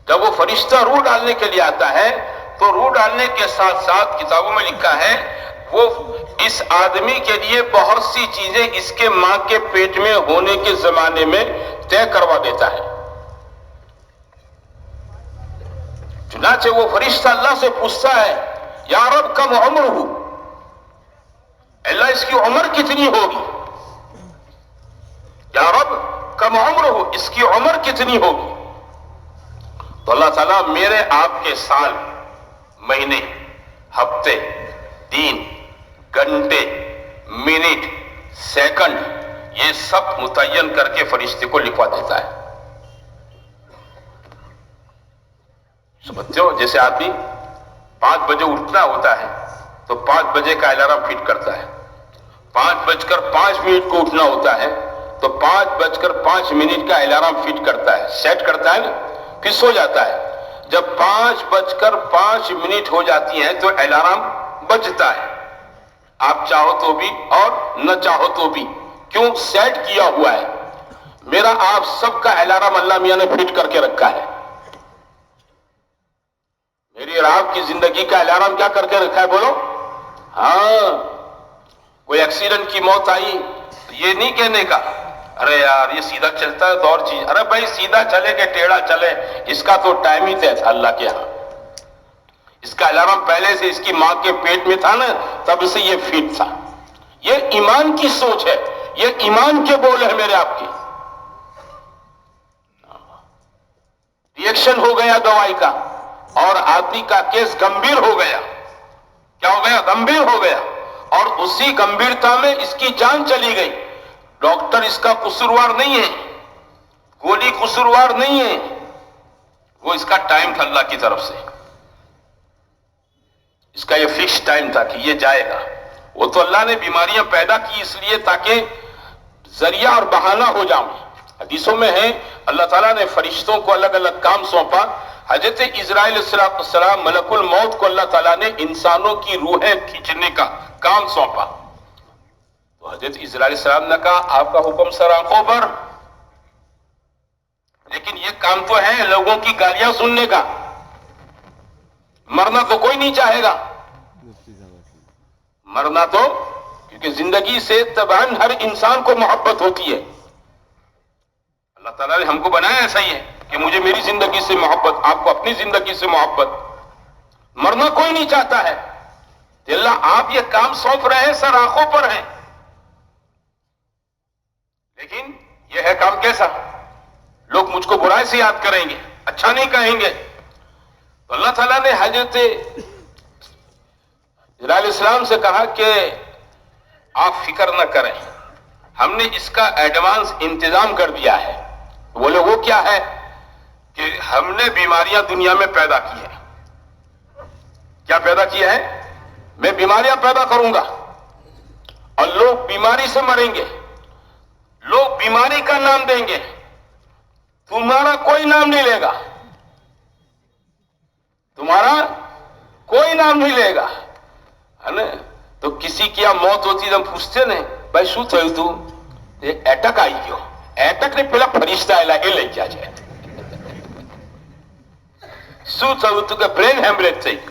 جب وہ فرشتہ روح ڈالنے کے لیے آتا ہے تو روح ڈالنے کے ساتھ ساتھ کتابوں میں لکھا ہے وہ اس آدمی کے لیے بہت سی چیزیں اس کے ماں کے پیٹ میں ہونے کے زمانے میں طے کروا دیتا ہے. چنانچہ وہ فرشتہ اللہ سے پوچھتا ہے یا رب کم عمر ہو، اللہ اس کی عمر کتنی ہوگی؟ یا رب کم عمر ہو، اس کی عمر کتنی ہوگی؟ تو اللہ تعالیٰ میرے آپ کے سال، مہینے، ہفتے، دن، گھنٹے، منٹ، سیکنڈ یہ سب متعین کر کے فرشتے کو لکھوا دیتا ہے. سمجھتے ہو؟ جیسے آدمی 5 بجے اٹھنا ہوتا ہے تو 5 بجے کا الارم فٹ کرتا ہے، 5:05 کو اٹھنا ہوتا ہے تو 5:05 کا الارم فٹ کرتا ہے، سیٹ کرتا ہے نا، پھر سو جاتا ہے. جب 5:05 ہو جاتی ہیں تو الارم بجتا ہے، آپ چاہو تو بھی اور نہ چاہو تو بھی. کیوں؟ سیٹ کیا ہوا ہے. میرا آپ سب کا الارم اللہ میاں نے فٹ کر کے رکھا ہے. میری اور آپ کی زندگی کا الارم کیا کر کے رکھا ہے بولو؟ ہاں، کوئی ایکسیڈنٹ کی موت آئی تو یہ نہیں کہنے کا ارے یار یہ سیدھا چلتا ہے تو اور چیز، ارے بھائی سیدھا چلے کہ ٹیڑھا چلے اس کا تو ٹائم ہی طے تھا اللہ کے ہاں. اس کا الارم پہلے سے اس کی ماں کے پیٹ میں تھا نا، تب سے یہ فٹ تھا. یہ ایمان کی سوچ ہے، یہ ایمان کے بول ہے میرے آپ کے. ریئیکشن ہو گیا دوائی کا اور آدمی کا کیس گمبھیر ہو گیا. کیا ہو گیا؟ گمبھیر ہو گیا. اور اسی گمبھیرتا میں اس کی جان چلی گئی. ڈاکٹر اس کا قصوروار نہیں ہے، گولی قصوروار نہیں ہے، وہ اس کا ٹائم تھا اللہ کی طرف سے. اس کا یہ فکس ٹائم تھا کہ یہ جائے گا. وہ تو اللہ نے بیماریاں پیدا کی اس لیے تاکہ ذریعہ اور بہانہ ہو جاؤں. حدیثوں میں ہے اللہ تعالیٰ نے فرشتوں کو الگ الگ کام سونپا. حضرت اسرائیل علیہ السلام ملک الموت کو اللہ تعالیٰ نے انسانوں کی روحیں کھینچنے کا کام سونپا. تو حضرت اسرائیل علیہ السلام نے کہا آپ کا حکم سر آنکھوں پر، لیکن یہ کام تو ہے لوگوں کی گالیاں سننے کا. مرنا تو کوئی نہیں چاہے گا، مرنا تو کیونکہ زندگی سے تباہن ہر انسان کو محبت ہوتی ہے. اللہ تعالیٰ نے ہم کو بنایا ایسا ہی ہے کہ مجھے میری زندگی سے محبت، آپ کو اپنی زندگی سے محبت. مرنا کوئی نہیں چاہتا ہے. کہ اللہ آپ یہ کام سونپ رہے ہیں سر آنکھوں پر ہیں، لیکن یہ ہے کام کیسا؟ لوگ مجھ کو برائی سے یاد کریں گے، اچھا نہیں کہیں گے. تو اللہ تعالیٰ نے حضرت علیہ السلام سے کہا کہ آپ فکر نہ کریں، ہم نے اس کا ایڈوانس انتظام کر دیا ہے. بولے وہ کیا ہے؟ کہ ہم نے بیماریاں دنیا میں پیدا کی ہیں. کیا پیدا کیا ہے؟ میں بیماریاں پیدا کروں گا اور لوگ بیماری سے مریں گے. لوگ بیماری کا نام دیں گے، تمہارا کوئی نام نہیں لے گا، تمہارا کوئی نام نہیں لے گا، ہے نا؟ تو کسی کی موت ہوتی تو ہم پوچھتے نا بھائی شو تھયું તું؟ એટક આવી ગયો. એટક ને પેલા ફરિશ્તા આયેલા એ લઈ ગયા છે. શું થયું તું? કે બ્રેન હેમરેજ થઈ ગયું,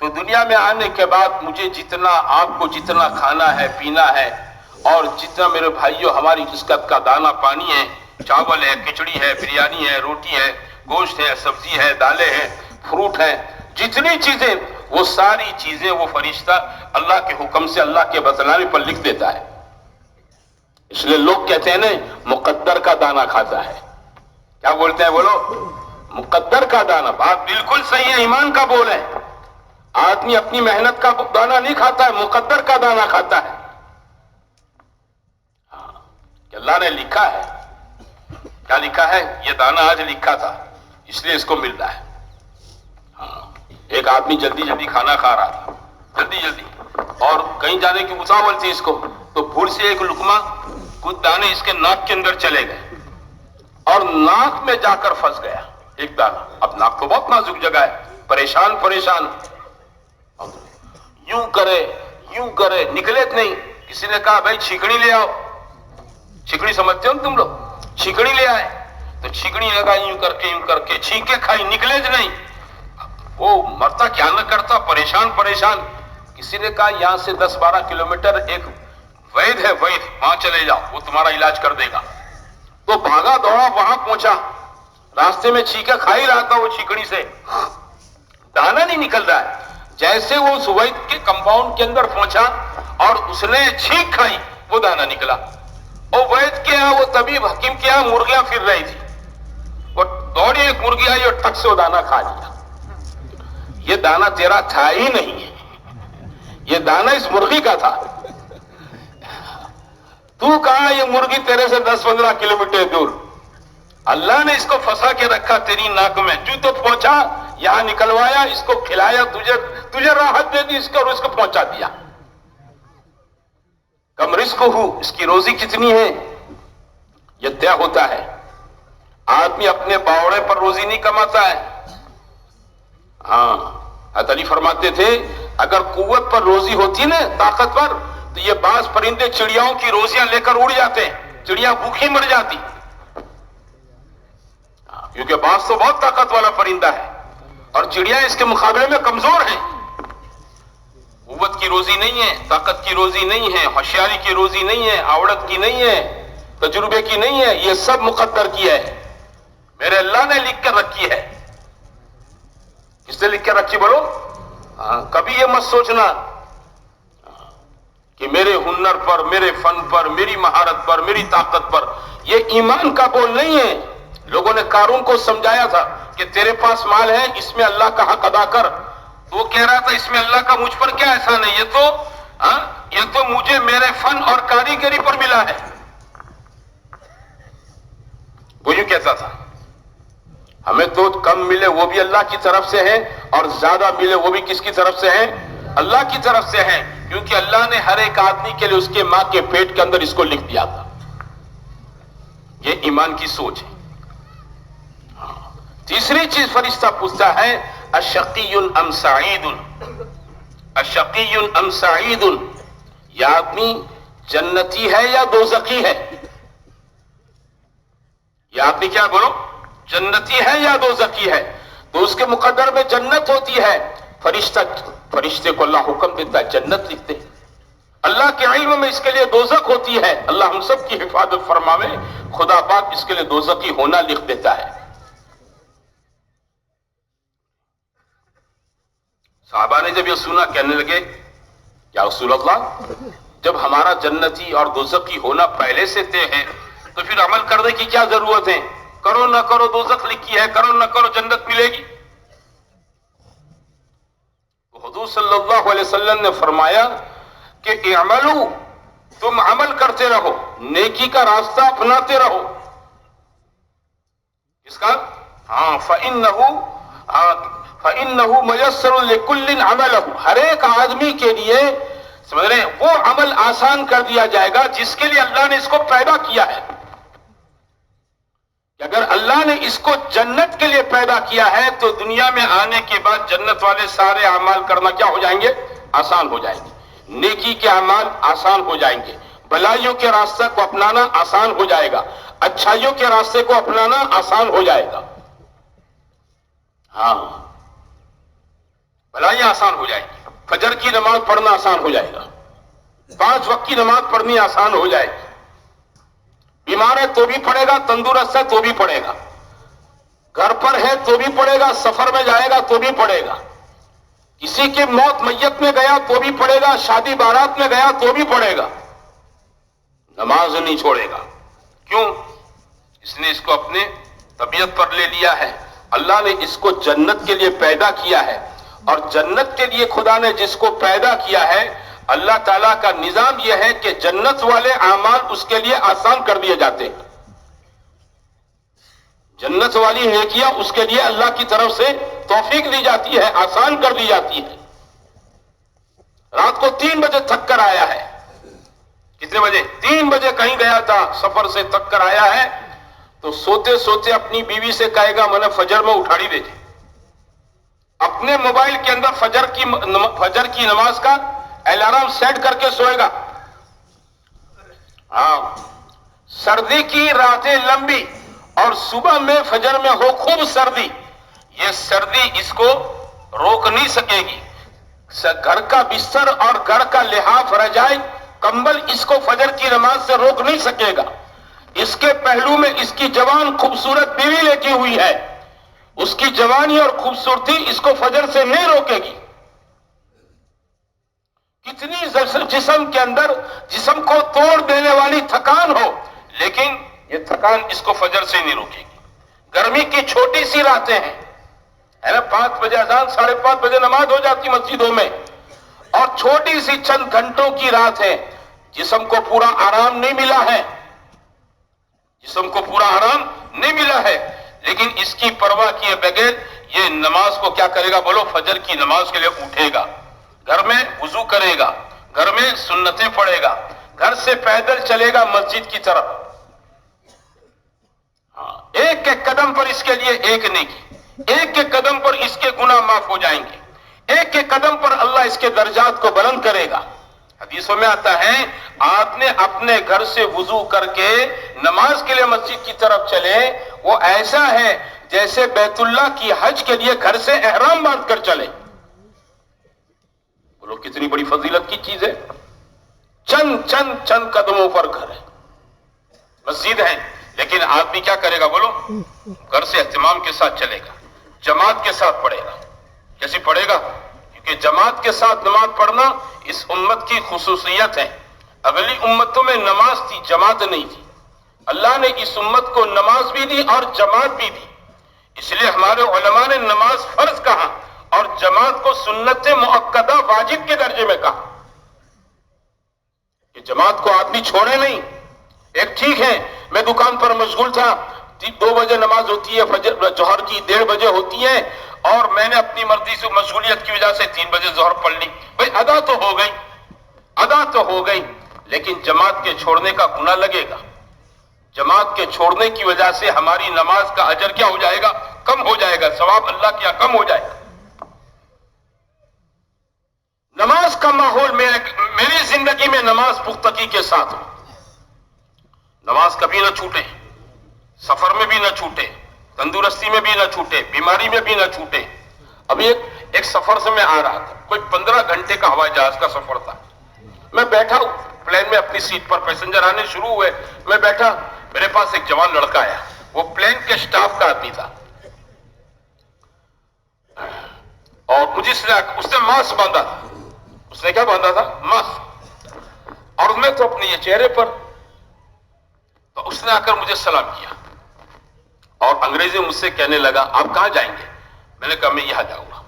تو دنیا میں آنے کے بعد مجھے جتنا آپ کو جتنا کھانا ہے پینا ہے اور جتنا میرے بھائیوں ہماری رزق کا دانا پانی ہے، چاول ہے، کھچڑی ہے، بریانی ہے، روٹی ہے، گوشت ہے، سبزی ہے، دالیں ہیں، فروٹ ہیں، جتنی چیزیں، وہ ساری چیزیں وہ فرشتہ اللہ کے حکم سے اللہ کے بتلانے پر لکھ دیتا ہے۔ اس لیے لوگ کہتے ہیں نا مقدر کا دانا کھاتا ہے، کیا بولتے ہیں بولو؟ مقدر کا دانا۔ بات بالکل صحیح ہے، ایمان کا بول ہے۔ آدمی اپنی محنت کا دانا نہیں کھاتا ہے، مقدر کا دانا کھاتا ہے۔ کہ اللہ نے لکھا ہے، کیا لکھا ہے؟ یہ دانا آج لکھا تھا اس لیے اس کو مل رہا ہے۔ ایک آدمی جلدی جلدی کھانا کھا رہا تھا، جلدی جلدی، اور کہیں جانے کی اتاول تھی اس کو، تو بھول سے ایک لقمہ کچھ دانے اس کے ناک کے اندر چلے گئے اور ناک میں جا کر پھنس گیا ایک دانا۔ اب ناک تو بہت نازک جگہ ہے، پریشان پریشان، یوں کرے نکلے نہیں۔ کسی نے کہا بھائی چھیکڑی لے آؤ، چھیکڑی سمجھتے ہو تم لوگ؟ چھیکڑی لے آئے تو چھیکڑی لگا، یوں کر کے چھینکے کھائی، نکلے نہیں۔ وہ مرتا کیا نہ کرتا، پریشان پریشان۔ کسی نے کہا یہاں سے 10-12 کلومیٹر ایک وید ہے، وید، وہاں چلے جاؤ، وہ تمہارا علاج کر دے گا۔ تو بھاگا دوڑا وہاں پہنچا، راستے میں چھینکا کھا ہی رہا تھا، وہ چھیکڑی سے دانا نہیں نکل رہا ہے۔ جیسے وہ اس وید کے کمپاؤنڈ کے اندر پہنچا اور اس نے چھینک کھائی، وہ دانا نکلا۔ اور وید کے یہاں، وہ طبیب حکیم کے یہاں مرغیاں پھر رہی تھی، وہ دوڑی ایک مرغی آئی اور ٹھک سے وہ دانا کھا لیا۔ یہ دانا تیرا تھا ہی نہیں ہے، یہ دانا اس مرغی کا تھا۔ تو کہاں، یہ مرغی تیرے سے 10-15 کلومیٹر دور، اللہ نے اس کو پھنسا کے رکھا تیری ناک میں۔ تو پہنچا یہاں، نکلوایا، اس کو کھلایا، تجھے راحت دے دی، اس کو رزق پہنچا دیا۔ کم رزق ہو، اس کی روزی کتنی ہے یہ طے ہوتا ہے۔ آدمی اپنے باوڑے پر روزی نہیں کماتا ہے۔ ہاں، حضرت علی فرماتے تھے اگر قوت پر روزی ہوتی نا، طاقت پر، تو یہ بعض پرندے چڑیاؤں کی روزیاں لے کر اڑ جاتے ہیں، چڑیاں بھوکھی مر جاتی، کیونکہ بعض تو بہت طاقت والا پرندہ ہے اور چڑیاں اس کے مقابلے میں کمزور ہیں۔ قوت کی روزی نہیں ہے، طاقت کی روزی نہیں ہے، ہوشیاری کی روزی نہیں ہے، آوڑت کی نہیں ہے، تجربے کی نہیں ہے، یہ سب مقدر کی ہے، میرے اللہ نے لکھ کر رکھی ہے۔ کس نے لکھ کر رکھی بولو؟ کبھی یہ مت سوچنا کہ میرے ہنر پر، میرے فن پر، میری مہارت پر، میری طاقت پر، یہ ایمان کا بول نہیں ہے۔ لوگوں نے قارون کو سمجھایا تھا کہ تیرے پاس مال ہے، اس میں اللہ کا حق ادا کر، تو وہ کہہ رہا تھا اس میں اللہ کا مجھ پر کیا احسان ہے، یہ تو مجھے میرے فن اور کاریگری پر ملا ہے۔ وہ یوں کہتا تھا ہمیں تو کم ملے وہ بھی اللہ کی طرف سے ہے، اور زیادہ ملے وہ بھی کس کی طرف سے ہے؟ اللہ کی طرف سے ہے، کیونکہ اللہ نے ہر ایک آدمی کے لیے اس کے ماں کے پیٹ کے اندر اس کو لکھ دیا تھا۔ یہ ایمان کی سوچ ہے۔ تیسری چیز فرشتہ پوچھتا ہے اشقی ام سعید، اشقی ام سعید، یہ آدمی جنتی ہے یا دوزخی ہے؟ یہ آدمی کیا بولو، جنتی ہے یا دوزخی ہے؟ تو اس کے مقدر میں جنت ہوتی ہے، فرشتے کو اللہ حکم دیتا ہے جنت لکھتے ہیں۔ اللہ کے علم میں اس کے لیے دوزخ ہوتی ہے، اللہ ہم سب کی حفاظت فرماوے، خدا پاک اس کے لیے دوزخی ہونا لکھ دیتا ہے۔ صحابہ نے جب یہ سنا کہنے لگے یا رسول اللہ، جب ہمارا جنتی اور دوزخی ہونا پہلے سے طے ہے تو پھر عمل کرنے کی کیا ضرورت ہے؟ کرو نہ کرو دوزخ لکھی ہے، کرو نہ کرو جنت ملے گی۔ تو حضور صلی اللہ علیہ وسلم نے فرمایا کہ اعملوا، تم عمل کرتے رہو، نیکی کا راستہ اپناتے رہو۔ اس کا فَإِنَّهُ مَيَسَّرٌ لِكُلٍّ عَمَلَهُ، ہر ایک آدمی کے لیے سمجھ رہے ہیں وہ عمل آسان کر دیا جائے گا جس کے لیے اللہ نے اس کو پیدا کیا ہے۔ کہ اگر اللہ نے اس کو جنت کے لیے پیدا کیا ہے تو دنیا میں آنے کے بعد جنت والے سارے اعمال کرنا کیا ہو جائیں گے؟ آسان ہو جائیں گے۔ نیکی کے اعمال آسان ہو جائیں گے، بھلائیوں کے راستے کو اپنانا آسان ہو جائے گا، اچھائیوں کے راستے کو اپنانا آسان ہو جائے گا۔ ہاں، بلائیں آسان ہو جائیں گی، فجر کی نماز پڑھنا آسان ہو جائے گا، 5 وقت کی نماز پڑھنی آسان ہو جائے گی، بیمار ہے تو بھی پڑھے گا، تندرست ہے تو بھی پڑھے گا، گھر پر ہے تو بھی پڑھے گا، سفر میں جائے گا تو بھی پڑھے گا، کسی کی موت میت میں گیا تو بھی پڑھے گا، شادی بارات میں گیا تو بھی پڑھے گا، نماز نہیں چھوڑے گا۔ کیوں؟ اس نے اس کو اپنے طبیعت پر لے لیا ہے۔ اللہ نے اس کو جنت کے لیے پیدا کیا ہے، اور جنت کے لیے خدا نے جس کو پیدا کیا ہے، اللہ تعالیٰ کا نظام یہ ہے کہ جنت والے اعمال اس کے لیے آسان کر دیے جاتے ہیں، جنت والی نیکیاں اس کے لیے اللہ کی طرف سے توفیق دی جاتی ہے، آسان کر دی جاتی ہے۔ رات کو 3 بجے تھک کر آیا ہے، کتنے بجے؟ 3 بجے کہیں گیا تھا، سفر سے تھک کر آیا ہے، تو سوتے سوتے اپنی بیوی سے کہے گا میں نے فجر میں اٹھاڑی بھیجی، اپنے موبائل کے اندر فجر کی نماز کا الارم سیٹ کر کے سوئے گا۔ ہاں، سردی کی راتیں لمبی اور صبح میں فجر میں ہو خوب سردی، یہ سردی اس کو روک نہیں سکے گی۔ گھر کا بستر اور گھر کا لحاف رجائی کمبل اس کو فجر کی نماز سے روک نہیں سکے گا۔ اس کے پہلو میں اس کی جوان خوبصورت بیوی لیٹی ہوئی ہے، اس کی جوانی اور خوبصورتی اس کو فجر سے نہیں روکے گی۔ کتنی جسم کے اندر جسم کو توڑ دینے والی تھکان ہو، لیکن یہ تھکان اس کو فجر سے نہیں روکے گی۔ گرمی کی چھوٹی سی راتیں ہیں، ہے نا، 5 بجے اذان، 5:30 بجے نماز ہو جاتی مسجدوں میں، اور چھوٹی سی چند گھنٹوں کی رات ہے، جسم کو پورا آرام نہیں ملا ہے، جسم کو پورا آرام نہیں ملا ہے، لیکن اس کی پرواہ کیے بغیر یہ نماز کو کیا کرے گا؟ بولو، فجر کی نماز کے لیے اٹھے گا، گھر میں وضو کرے گا، گھر میں سنتیں پڑھے گا، گھر سے پیدل چلے گا مسجد کی طرف۔ ایک ایک قدم پر اس کے لیے ایک نیکی، ایک ایک قدم پر اس کے گناہ معاف ہو جائیں گے، ایک ایک قدم پر اللہ اس کے درجات کو بلند کرے گا۔ حدیثوں میں آتا ہے، آپ نے اپنے گھر سے وضو کر کے نماز کے لیے مسجد کی طرف چلے، وہ ایسا ہے جیسے بیت اللہ کی حج کے لیے گھر سے احرام باندھ کر چلے۔ بولو کتنی بڑی فضیلت کی چیز ہے۔ چند قدموں پر گھر ہے، مسجد ہے، لیکن آدمی کیا کرے گا؟ بولو، گھر سے اہتمام کے ساتھ چلے گا، جماعت کے ساتھ پڑھے گا۔ کیسے پڑھے گا؟ کیونکہ جماعت کے ساتھ نماز پڑھنا اس امت کی خصوصیت ہے۔ اگلی امتوں میں نماز تھی، جماعت نہیں تھی۔ اللہ نے اس امت کو نماز بھی دی اور جماعت بھی دی، اس لیے ہمارے علماء نے نماز فرض کہا اور جماعت کو سنت مؤکدہ واجب کے درجے میں کہا کہ جماعت کو آدمی چھوڑے نہیں۔ ایک ٹھیک ہے، میں دکان پر مشغول تھا، 2 بجے نماز ہوتی ہے، فجر ظہر کی 1:30 بجے ہوتی ہے، اور میں نے اپنی مرضی سے مشغولیت کی وجہ سے 3 بجے ظہر پڑھ لی، بھئی ادا تو ہو گئی، لیکن جماعت کے چھوڑنے کا گناہ لگے گا۔ جماعت کے چھوڑنے کی وجہ سے ہماری نماز کا اجر کیا ہو جائے گا؟ کم ہو جائے گا، ثواب اللہ کے یہاں کم ہو جائے گا۔ نماز کا ماحول میری زندگی میں نماز پختگی کے ساتھ ہو، نماز کبھی نہ چھوٹے، سفر میں بھی نہ چھوٹے، تندرستی میں بھی نہ چھوٹے، بیماری میں بھی نہ چھوٹے۔ ابھی ایک سفر سے میں آ رہا تھا، کوئی 15 گھنٹے کا ہوائی جہاز کا سفر تھا، میں بیٹھا ہوں پلین میں اپنی سیٹ پر، پیسنجر آنے شروع ہوئے، میں بیٹھا، میرے پاس ایک جوان لڑکا آیا، وہ پلین کے سٹاف کا آدمی تھا، اور مجھے اس نے ماسک باندھا تھا۔ اس نے کیا باندھا تھا؟ ماسک، اور میں تو اپنے یہ چہرے پر، تو اس نے آ کر مجھے سلام کیا اور انگریزی مجھ سے کہنے لگا آپ کہاں جائیں گے؟ میں نے کہا میں یہاں جاؤں گا۔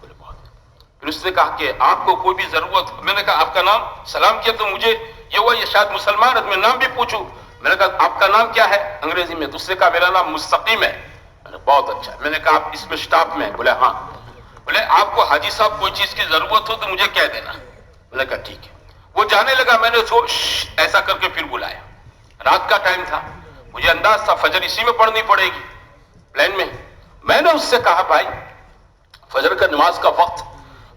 پھر اس نے کہا کہ آپ کو کوئی بھی ضرورت ہو، میں نے کہا آپ کا نام، سلام کیا تو مجھے یہ ہوا یہ شاید مسلمان ہے، میں نام بھی پوچھوں، میں نے کہا آپ کا نام کیا ہے انگریزی میں؟ تو اس نے کہا میرا نام مستقیم ہے۔ میں نے بہت اچھا، میں نے کہا آپ اس میں سٹاف میں ہیں؟ بولے ہاں۔ بولے آپ کو حاجی صاحب کوئی چیز کی ضرورت ہو تو مجھے کہہ دینا۔ میں نے کہا ٹھیک ہے۔ وہ جانے لگا، میں نے اس کو ایسا کر کے پھر بلایا، رات کا ٹائم تھا، مجھے انداز تھا فجر اسی میں پڑھنی پڑے گی پلین میں۔ میں نے اس سے کہا بھائی فجر کا نماز کا وقت،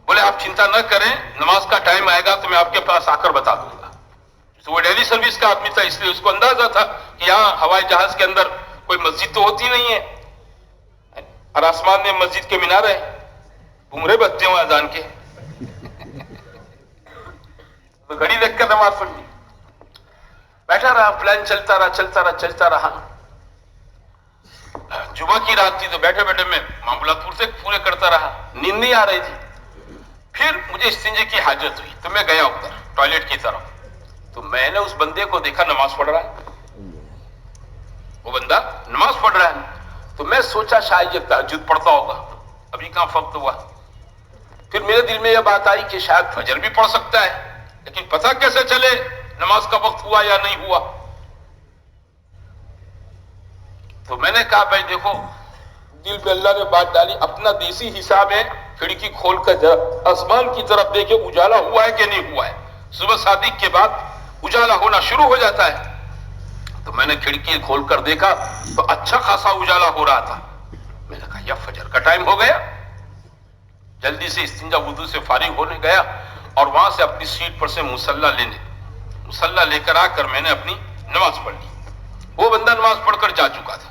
بولے آپ چنتا نہ کریں، نماز کا ٹائم آئے گا تو میں آپ کے پاس آ کر بتا دوں گا۔ تو وہ ڈیلی سروس کا آدمی تھا، اس لیے اس کو اندازہ تھا کہ یہاں ہوائی جہاز کے اندر کوئی مسجد تو ہوتی نہیں ہے، اور آسمان میں مسجد کے مینارے گھوم رہے بچے ہوں اذان کے، میں گھڑی دیکھ کر نماز پڑھ لی. بیٹھا رہا, پلان چلتا رہا. جمعہ کی رات تھی تو بیٹھے بیٹھے میں معاملات پورے کرتا رہا. نیند نہیں آ رہی تھی. پھر مجھے استنجے کی حاجت ہوئی تو میں گیا ادھر ٹوائلٹ کی طرف. تو میں نے اس بندے کو دیکھا نماز پڑھ رہا ہے. وہ بندہ نماز پڑھ رہا ہے. تو میں سوچا شاید یہ تہجد پڑھتا ہوگا, ابھی کہاں وقت ہوا. پھر میرے دل میں یہ بات آئی کہ شاید فجر بھی پڑھ سکتا ہے, لیکن پتہ کیسے چلے نماز کا وقت ہوا یا نہیں ہوا. تو میں نے کہا بھائی دیکھو, دل پہ اللہ نے بات ڈالی, اپنا دیسی حساب ہے, کھڑکی کھول کر آسمان کی طرف دیکھے اجالا ہوا ہے کہ نہیں ہوا ہے. صبح صادق کے بعد اجالا ہونا شروع ہو جاتا ہے. تو میں نے کھڑکی کھول کر دیکھا تو اچھا خاصا اجالا ہو رہا تھا. میں نے کہا یا فجر کا ٹائم ہو گیا. جلدی سے استنجا وضو سے فارغ ہونے گیا اور وہاں سے اپنی سیٹ پر سے مصلی لے کر آ کر میں نے اپنی نماز پڑھ لی. وہ بندہ نماز پڑھ کر جا چکا تھا.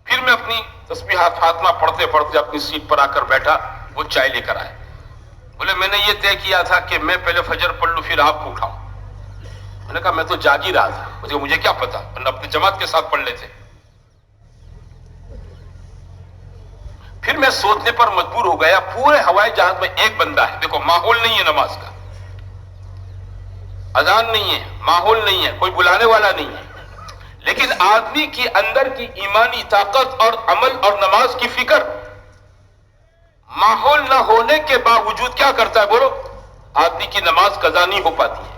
پھر میں اپنی تسبیحات فاطمہ پڑھتے پڑھتے اپنی سیٹ پر آ کر بیٹھا. وہ چائے لے کر آئے. بولے میں نے یہ طے کیا تھا کہ میں پہلے فجر پڑھ لوں پھر آپ کو اٹھاؤں. میں نے کہا میں تو جاگ ہی رہا تھا, مجھے کیا پتا, ورنہ اپنی جماعت کے ساتھ پڑھ لیتے. پھر میں سوچنے پر مجبور ہو گیا, پورے ہوائی جہاز میں ایک بندہ ہے. دیکھو ماحول نہیں ہے نماز کا, اذان نہیں ہے, ماحول نہیں ہے, کوئی بلانے والا نہیں ہے, لیکن آدمی کی اندر کی ایمانی طاقت اور عمل اور نماز کی فکر ماحول نہ ہونے کے باوجود کیا کرتا ہے بولو, آدمی کی نماز قضا نہیں ہو پاتی ہے.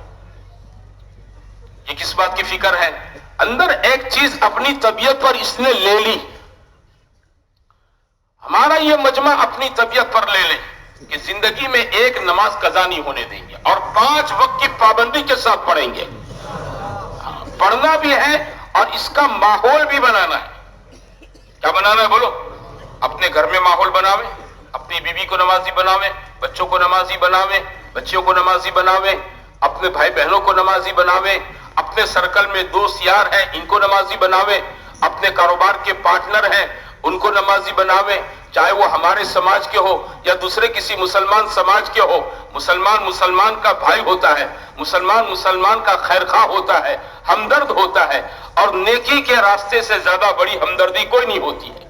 یہ کس بات کی فکر ہے؟ اندر ایک چیز اپنی طبیعت پر اس نے لے لی. ہمارا یہ مجمع اپنی طبیعت پر لے لیں کہ زندگی میں ایک نماز قضا نہیں ہونے دیں گے اور 5 وقت کی پابندی کے ساتھ پڑھیں گے. پڑھنا بھی ہے اور اس کا ماحول بھی بنانا ہے. کیا بنانا ہے بولو؟ اپنے گھر میں ماحول بناویں, اپنی بیوی کو نمازی بناویں, بچوں کو نمازی بناویں, بچیوں کو نمازی بناویں, اپنے بھائی بہنوں کو نمازی بناویں, اپنے سرکل میں دوست یار ہیں ان کو نمازی بناویں, اپنے کاروبار کے پارٹنر ہیں ان کو نمازی بناویں, چاہے وہ ہمارے سماج کے ہو یا دوسرے کسی مسلمان سماج کے ہو. مسلمان مسلمان کا بھائی ہوتا ہے, مسلمان مسلمان کا خیر خواہ ہوتا ہے, ہمدرد ہوتا ہے, اور نیکی کے راستے سے زیادہ بڑی ہمدردی کوئی نہیں ہوتی ہے.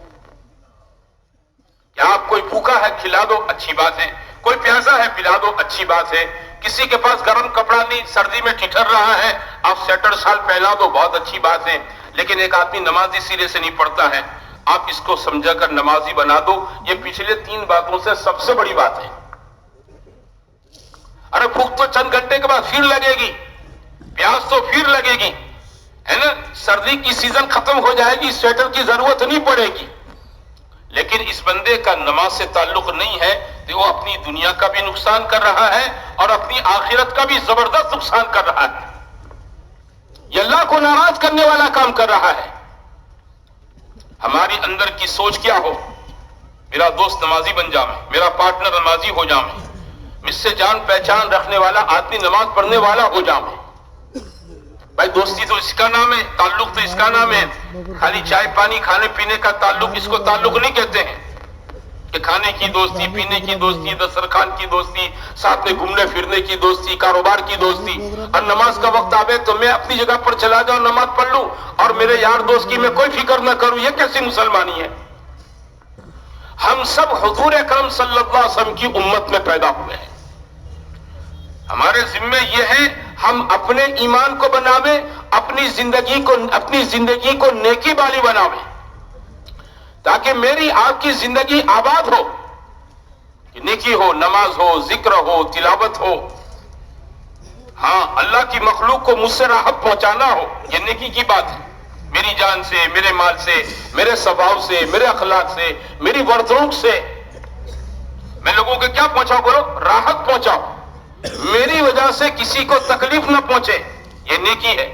کیا آپ کوئی بھوکا ہے کھلا دو, اچھی بات ہے. کوئی پیاسا ہے پلا دو, اچھی بات ہے. کسی کے پاس گرم کپڑا نہیں, سردی میں ٹھٹر رہا ہے, آپ سویٹر شال پہنا دو, بہت اچھی بات ہے. لیکن ایک آدمی نمازی سرے سے نہیں پڑھتا ہے, آپ اس کو سمجھا کر نمازی بنا دو. یہ پچھلے 3 باتوں سے سب سے بڑی بات ہے. ارے بھوک تو چند گھنٹے کے بعد پھر لگے گی, پیاس تو پھر لگے گی, ہے نا. سردی کی سیزن ختم ہو جائے گی, سویٹر کی ضرورت نہیں پڑے گی. لیکن اس بندے کا نماز سے تعلق نہیں ہے کہ وہ اپنی دنیا کا بھی نقصان کر رہا ہے اور اپنی آخرت کا بھی زبردست نقصان کر رہا ہے. یہ اللہ کو ناراض کرنے والا کام کر رہا ہے. ہماری اندر کی سوچ کیا ہو, میرا دوست نمازی بن جاوے, میرا پارٹنر نمازی ہو جاوے, مجھ سے جان پہچان رکھنے والا آدمی نماز پڑھنے والا ہو جاوے. بھائی دوستی تو اس کا نام ہے, تعلق تو اس کا نام ہے. خالی چائے پانی کھانے پینے کا تعلق اس کو تعلق نہیں کہتے ہیں کہ کھانے کی دوستی, پینے کی دوستی, دسترخوان کی دوستی, ساتھ میں گھومنے پھرنے کی دوستی, کاروبار کی دوستی. اور نماز کا وقت آوے تو میں اپنی جگہ پر چلا جاؤں, نماز پڑھ لوں اور میرے یار دوست کی میں کوئی فکر نہ کروں. یہ کیسی مسلمانی ہے؟ ہم سب حضور اکرم صلی اللہ علیہ وسلم کی امت میں پیدا ہوئے ہیں. ہمارے ذمے یہ ہے ہم اپنے ایمان کو بناویں, اپنی زندگی کو نیکی والی بناویں, تاکہ میری آپ کی زندگی آباد ہو. نیکی ہو, نماز ہو, ذکر ہو, تلاوت ہو. ہاں, اللہ کی مخلوق کو مجھ سے راحت پہنچانا ہو, یہ نیکی کی بات ہے. میری جان سے, میرے مال سے, میرے سبھاؤ سے, میرے اخلاق سے, میری ورتنک سے میں لوگوں کو کیا پہنچاؤ بولو؟ راحت پہنچاؤ. میری وجہ سے کسی کو تکلیف نہ پہنچے, یہ نیکی ہے.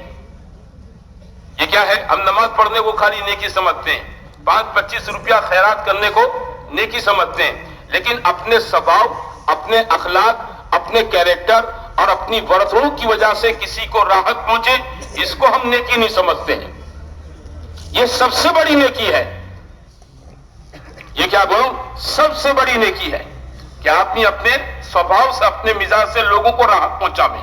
یہ کیا ہے؟ ہم نماز پڑھنے کو خالی نیکی سمجھتے ہیں, 5-25 روپیہ خیرات کرنے کو نیکی سمجھتے ہیں, لیکن اپنے سبھاؤ, اپنے اخلاق, اپنے کیریکٹر اور اپنی ورتنوں کی وجہ سے کسی کو راحت پہنچے, اس کو ہم نیکی نہیں سمجھتے ہیں. یہ سب سے بڑی نیکی ہے. یہ کیا بولوں؟ سب سے بڑی نیکی ہے کہ آدمی اپنے سوبھاؤ سے, اپنے مزاج سے لوگوں کو راحت پہنچاویں.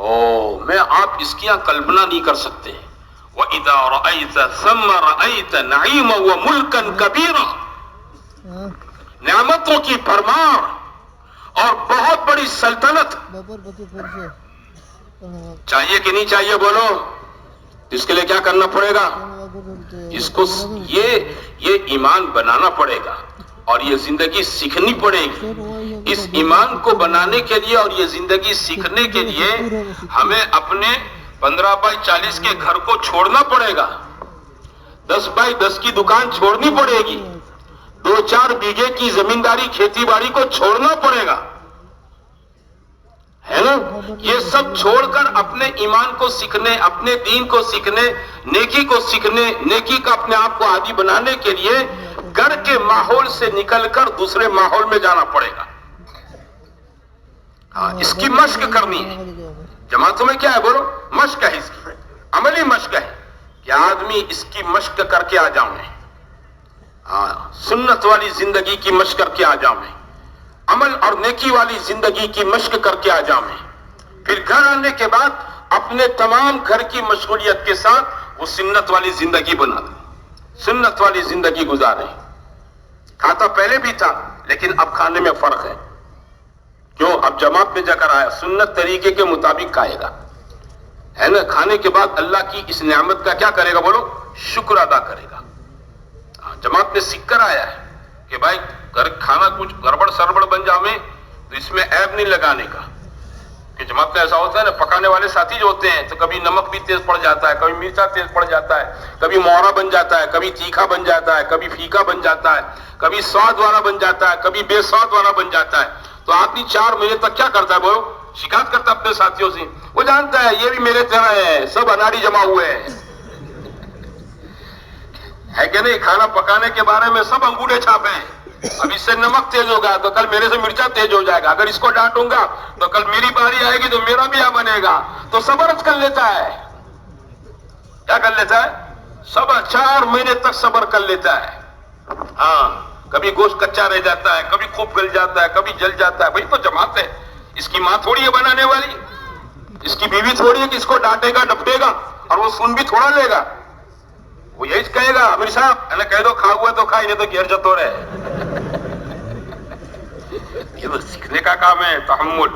میں آپ اس کی کلپنا نہیں کر سکتے. وَإِذَا رَأَيْتَ ثَمَّ رَأَيْتَ نَعِيمًا وَمُلْكًا كَبِيرًا، نعمتوں کی بھرمار اور بہت بڑی سلطنت. چاہیے کہ نہیں چاہیے بولو؟ اس کے لیے کیا کرنا پڑے گا؟ اس کو یہ ایمان بنانا پڑے گا اور یہ زندگی سیکھنی پڑے گی. اس ایمان کو بنانے کے لیے اور یہ زندگی سیکھنے کے لیے ہمیں اپنے 15x40 کے گھر کو چھوڑنا پڑے گا. 10x10 کی دکان چھوڑنی پڑے گی. 2-4 بیگھے کی زمینداری کھیتی باڑی کو چھوڑنا پڑے گا، ہے نا؟ یہ سب چھوڑ کر اپنے ایمان کو سیکھنے، اپنے دین کو سیکھنے، نیکی کو سیکھنے، نیکی کا اپنے آپ کو عادی بنانے کے لیے گھر کے ماحول سے نکل کر دوسرے ماحول میں جانا پڑے گا. اس کی مشق کرنی ہے. جماعتوں میں کیا ہے بولو؟ مشق ہے. اس کی عملی مشق ہے کہ آدمی اس کی مشق کر کے آ جاؤں میں. سنت والی زندگی کی مشق کر کے آ جاؤں میں، عمل اور نیکی والی زندگی کی مشق کر کے آ جاؤں میں. پھر گھر آنے کے بعد اپنے تمام گھر کی مشغولیت کے ساتھ وہ سنت والی زندگی بنا دیں، سنت والی زندگی گزاریں. کھاتا پہلے بھی تھا لیکن اب کھانے میں فرق ہے. کیوں؟ اب جماعت میں جا کر آیا، سنت طریقے کے مطابق کھائے گا، ہے نا؟ کھانے کے بعد اللہ کی اس نعمت کا کیا کرے گا بولو؟ شکر ادا کرے گا. جماعت میں سیکھ کر آیا ہے کہ بھائی گھر کھانا کچھ گڑبڑ سربڑ بن جاوے تو اس میں عیب نہیں لگانے کا. کہ جماعت میں ایسا ہوتا ہے نا، پکانے والے ساتھی جو ہوتے ہیں تو کبھی نمک بھی تیز پڑ جاتا ہے، کبھی مرچا تیز پڑ جاتا ہے، کبھی مورا بن جاتا ہے، کبھی تیکھا بن جاتا ہے، کبھی پھیکا بن جاتا ہے، کبھی سواد والا بن جاتا ہے، کبھی بے سواد والا بن جاتا ہے. تو آدمی 4 مہینے تک کیا کرتا ہے بولو؟ شکایت کرتا ہے اپنے ساتھیوں سے. وہ جانتا ہے یہ بھی میرے طرح ہے، سب اناڑی جمع ہوئے ہیں، ہے کہ نہیں؟ کھانا پکانے کے بارے میں سب انگوٹھے چھاپے ہیں. اب اس سے نمک تیز ہوگا تو کل میرے سے مرچا تیز ہو جائے گا. اگر اس کو ڈانٹوں گا تو کل میری باری آئے گی تو میرا بھی بنے گا. تو صبر کر لیتا ہے. کیا کر لیتا ہے؟ صبر. 4 مہینے تک صبر کر لیتا ہے. کبھی گوشت کچا رہ جاتا ہے، کبھی خوب گل جاتا ہے، کبھی جل جاتا ہے. بھائی تو جماعت ہے، اس کی ماں تھوڑی ہے بنانے والی، اس کی بیوی تھوڑی ہے کہ اس کو ڈانٹے گا ڈپٹے گا اور وہ سن بھی تھوڑا لے گا. وہ یہی کہے گا امیر صاحب کہہ دو کھا ہوا تو کھائے نہیں تو گھر جتو رہے. یہ تو سیکھنے کا کام ہے، تحمل،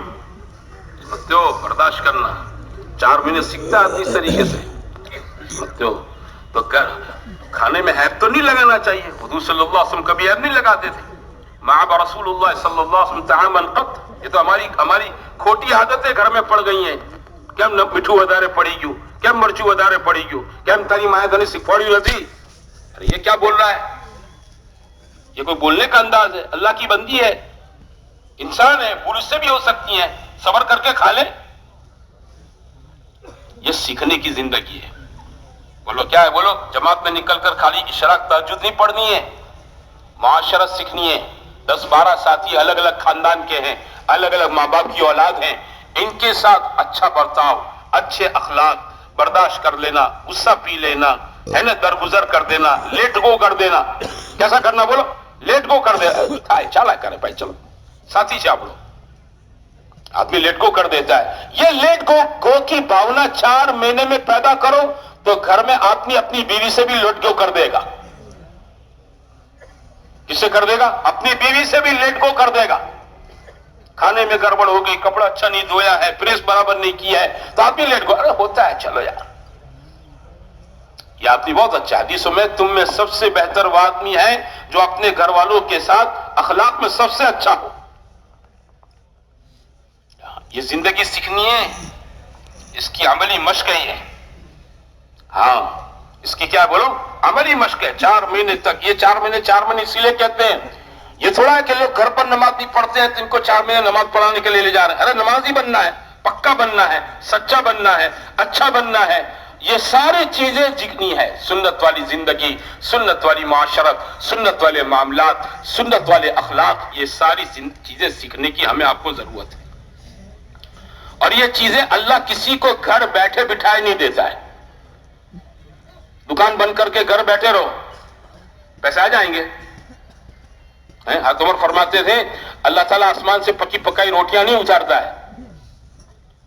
سمجھتے ہو؟ برداشت کرنا. 4 مہینے سیکھتا ہے اس طریقے سے، سمجھتے ہو؟ تو کھانے میں عیب تو نہیں لگانا چاہیے. حضور صلی اللہ علیہ وسلم کبھی عیب نہیں لگاتے تھے. معاب رسول اللہ صلی اللہ علیہ وسلم طعاما قط. یہ تو ہماری کھوٹی عادتیں گھر میں پڑ گئی ہیں. કેમ મીઠું વધારે પડી ગયું, કેમ મરચું વધારે પડી ગયું, કેમ તારી માએ તને શીખવાડ્યું નથી? અરે یہ کیا بول رہا ہے؟ یہ کوئی بولنے کا انداز ہے؟ اللہ کی بندی ہے، انسان ہے، بھول اس سے بھی ہو سکتی ہیں، صبر کر کے کھا لے. یہ سیکھنے کی زندگی ہے. بولو کیا ہے؟ بولو جماعت میں نکل کر خالی اشراق تہجد نہیں پڑھنی ہے، معاشرت سیکھنی ہے. 10-12 ساتھی الگ الگ خاندان کے ہیں، الگ الگ ماں باپ کی اولاد ہیں. ان کے ساتھ اچھا برتاؤ، اچھے اخلاق، برداشت کر لینا، غصہ پی لینا، ہے نا؟ درگزر کر دینا، لیٹ گو کر دینا. کیسا کرنا بولو؟ لیٹ گو کر دینا. چلا کرے بھائی، چلو ساتھی سے بولو. آدمی لیٹ گو کر دیتا ہے. یہ لیٹ گو کی بھاونا 4 مہینے میں پیدا کرو تو گھر میں آدمی اپنی بیوی سے بھی لیٹ گو کر دے گا. کس سے کر دے گا؟ اپنی بیوی سے بھی لیٹ گو کر دے گا. کھانے میں گڑبڑ ہو گئی، کپڑا اچھا نہیں دھویا ہے، پریس برابر نہیں کیا ہے تو آدمی لیٹ گو. ارے ہوتا ہے، چلو یار. یہ آدمی بہت اچھا. حدیثوں میں تم میں سب سے بہتر وہ آدمی ہے جو اپنے گھر والوں کے ساتھ اخلاق میں سب سے اچھا ہو. یہ زندگی سیکھنی ہے، اس کی عملی مشق ہے. اس کی کیا بولو؟ عملی مشق ہے. 4 مہینے تک. یہ 4 مہینے اسی لیے کہتے ہیں. یہ تھوڑا ہے کہ لوگ گھر پر نماز نہیں پڑھتے ہیں تو ان کو 4 مہینے نماز پڑھانے کے لیے لے جا رہے ہیں. ارے نمازی بننا ہے، پکا بننا ہے، سچا بننا ہے، اچھا بننا ہے. یہ ساری چیزیں جگنی ہے. سنت والی زندگی، سنت والی معاشرت، سنت والے معاملات، سنت والے اخلاق، یہ ساری چیزیں سیکھنے کی ہمیں آپ کو ضرورت ہے. اور یہ چیزیں اللہ کسی کو گھر بیٹھے بٹھائے نہیں دیتا ہے. دکان بند کر کے گھر بیٹھے رہو، پیسے آ جائیں گے. حضرت عمر فرماتے تھے اللہ تعالیٰ آسمان سے پکی پکائی روٹیاں نہیں اتارتا ہے،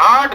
8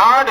8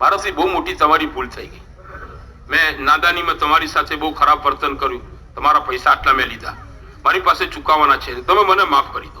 મારાથી બહુ મોટી તમારી ભૂલ થઈ ગઈ, મેં નાદાનીમાં તમારી સાથે બહુ ખરાબ વર્તન કર્યું, તમારા પૈસા આટલા મેં લીધા, મારી પાસે ચૂકવવાના છે, તમે મને માફ કરી દો।